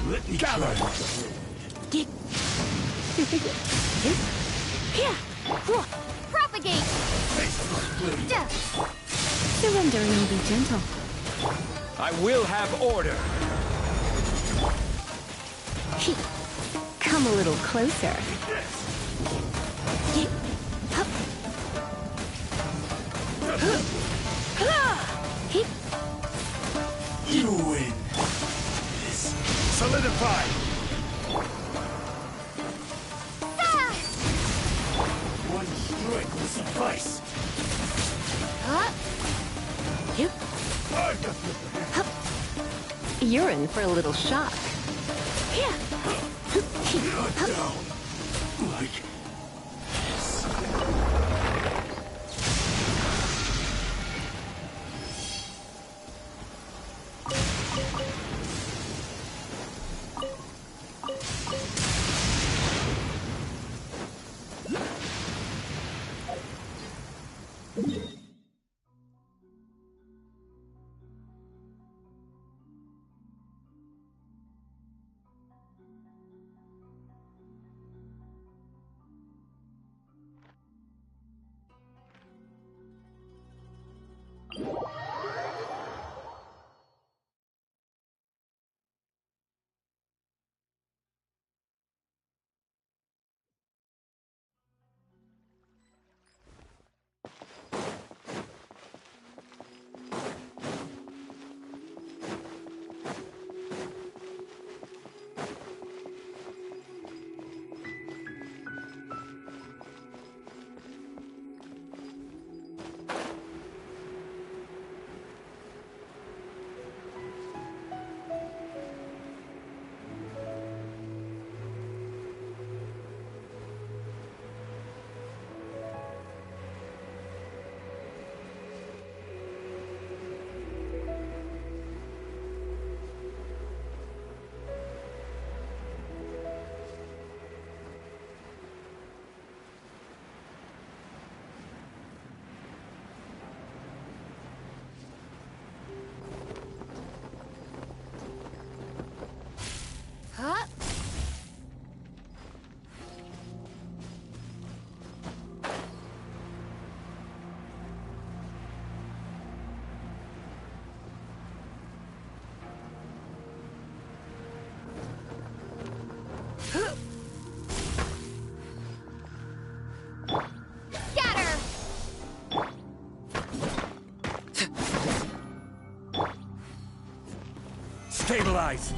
Let me Gather. Propagate! Surrender and be gentle. I will have order. Come a little closer. You win. Solidify. One strike will suffice. You're in for a little shock. Not down. Like stabilize.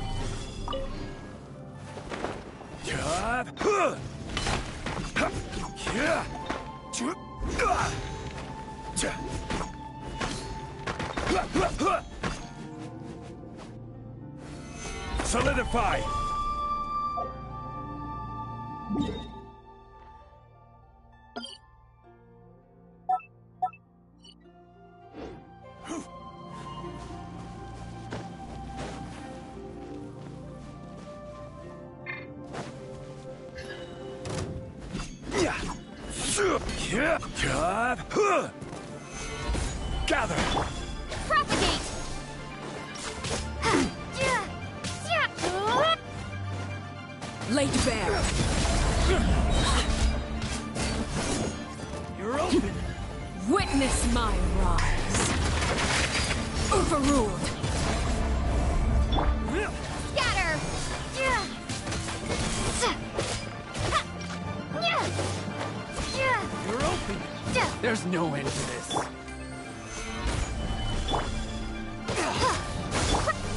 Solidify. Gather. Propagate! Laid bare. You're open. Witness my rise. Overruled. Scatter! You're open. There's no end to this.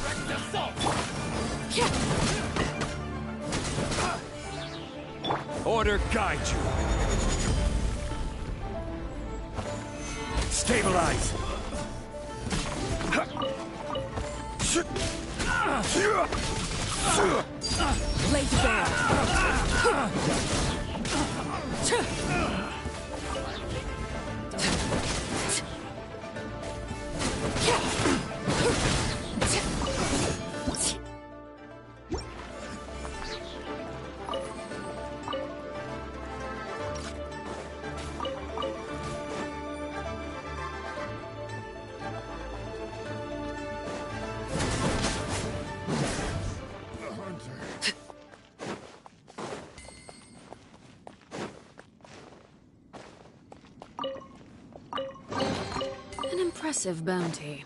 Direct assault. Order guide you. Stabilize. Laid bare. An impressive bounty.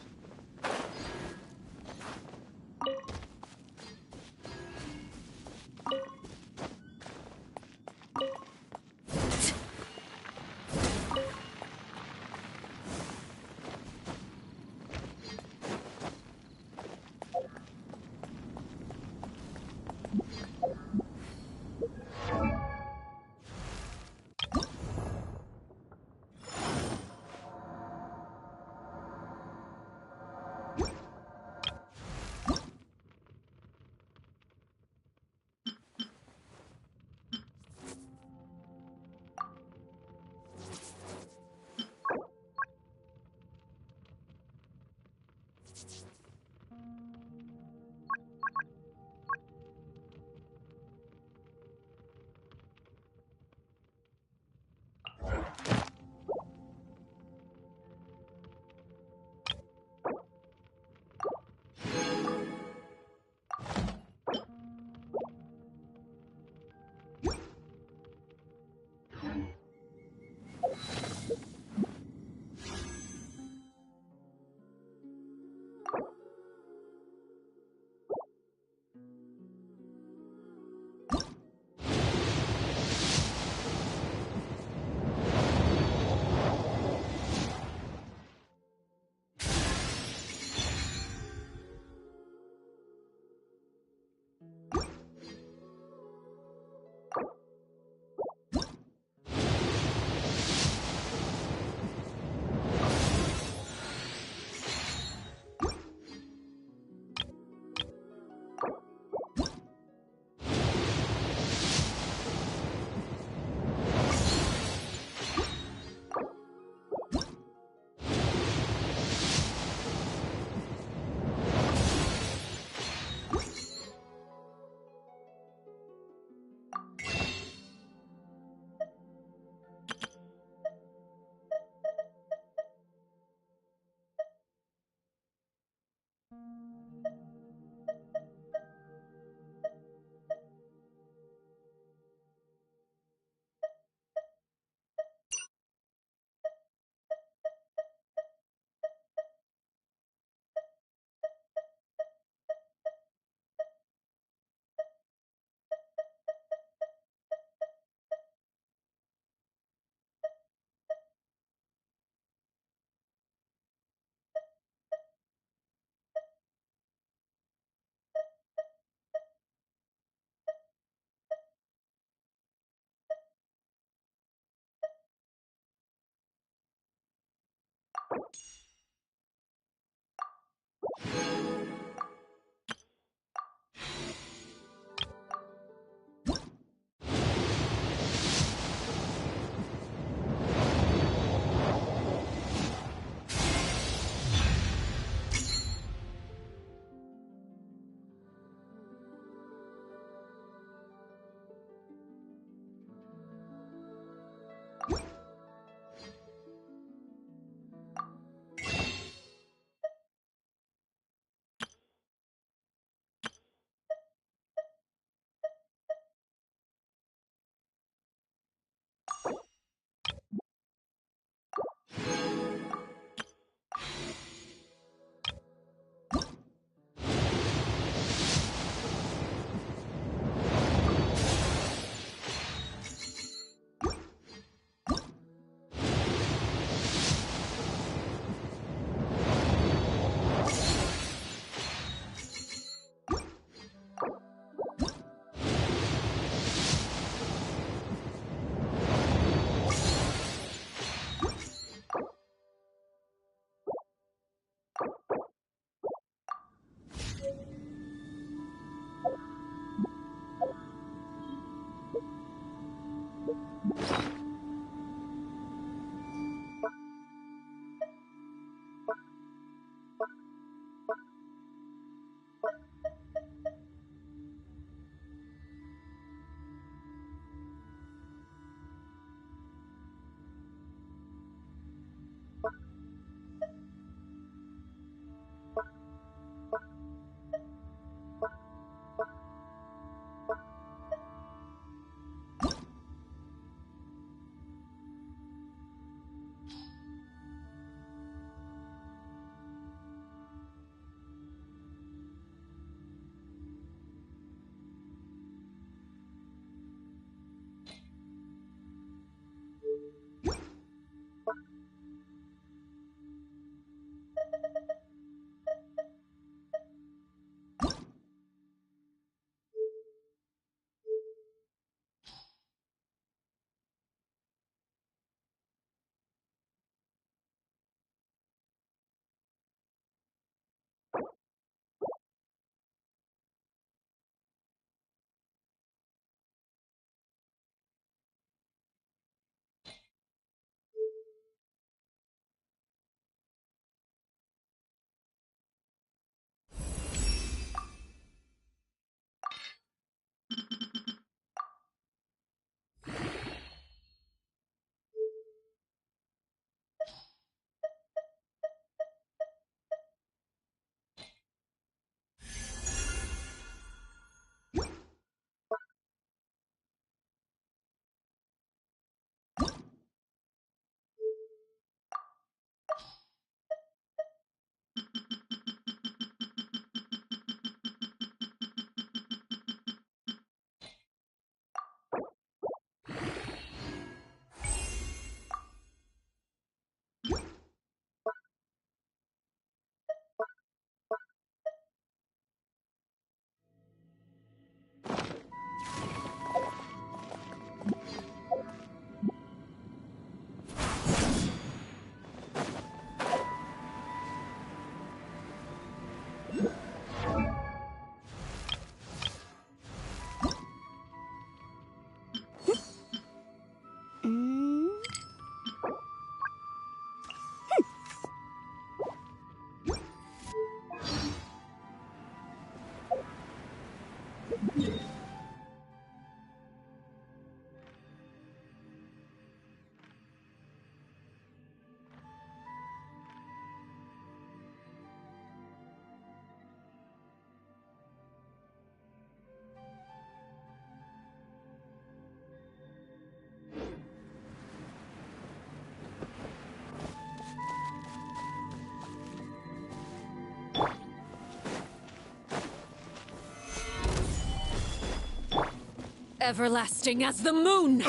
Everlasting as the moon!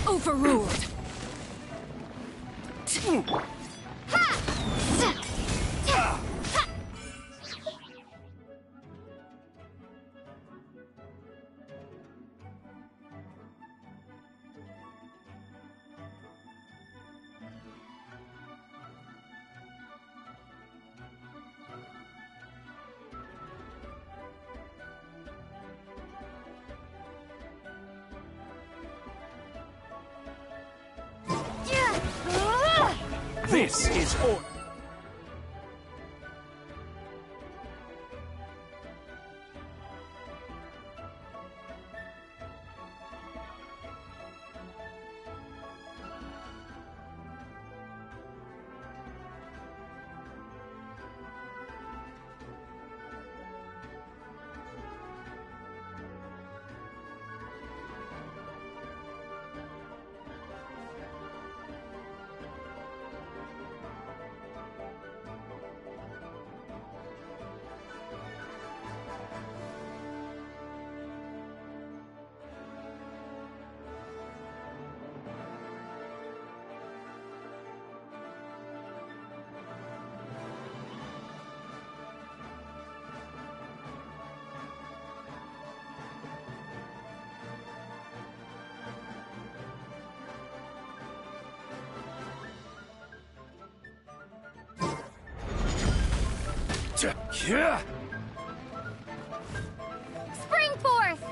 Overruled! This is order. Spring forth!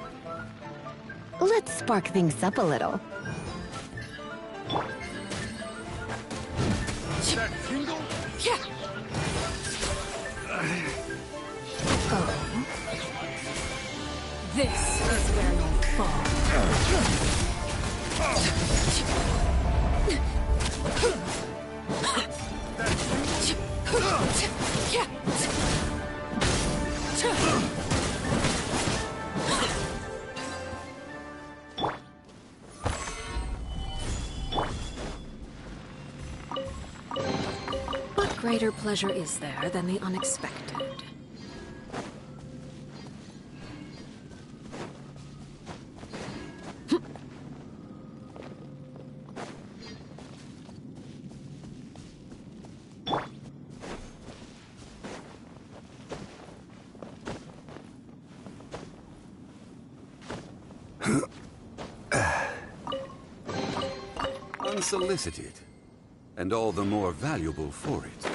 Let's spark things up a little. That tingle? This is where you'll fall. What greater pleasure is there than the unexpected? Unsolicited, and all the more valuable for it.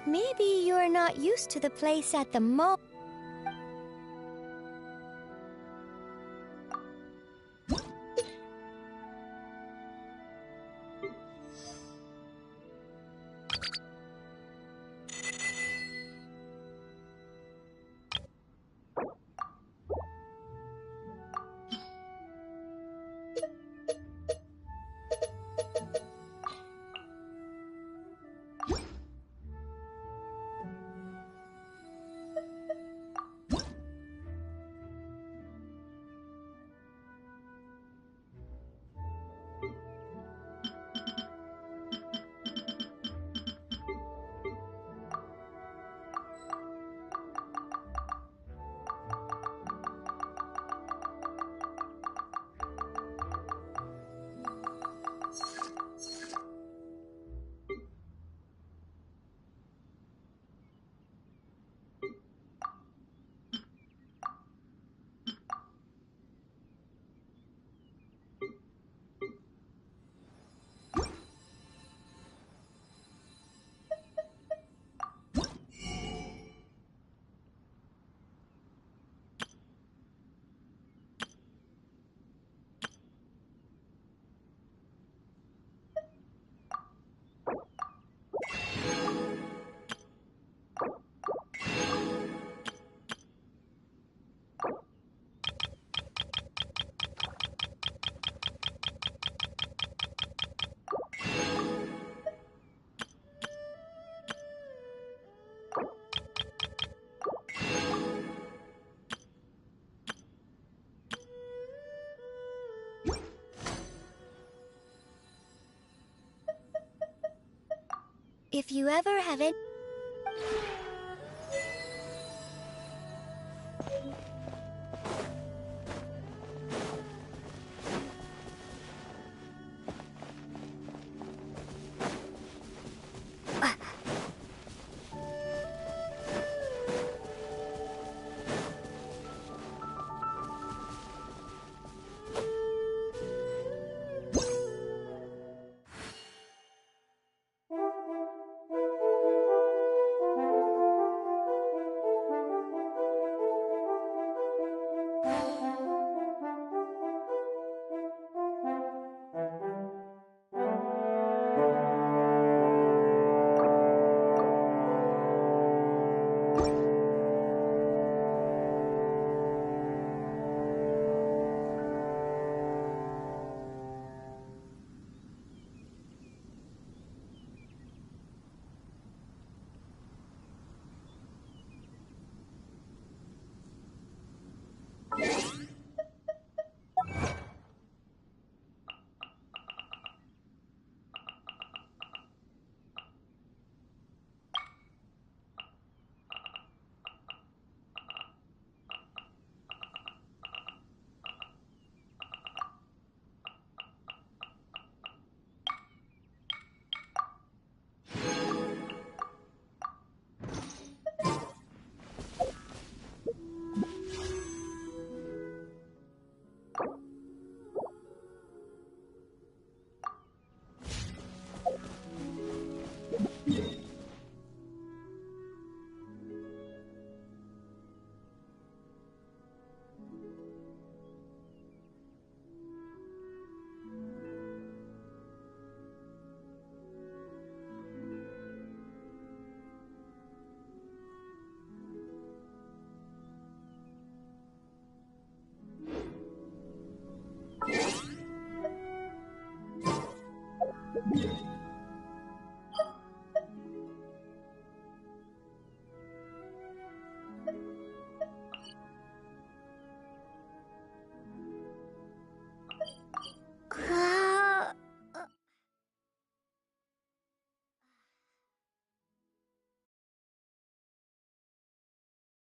Maybe you're not used to the place at the moment. If you ever have it.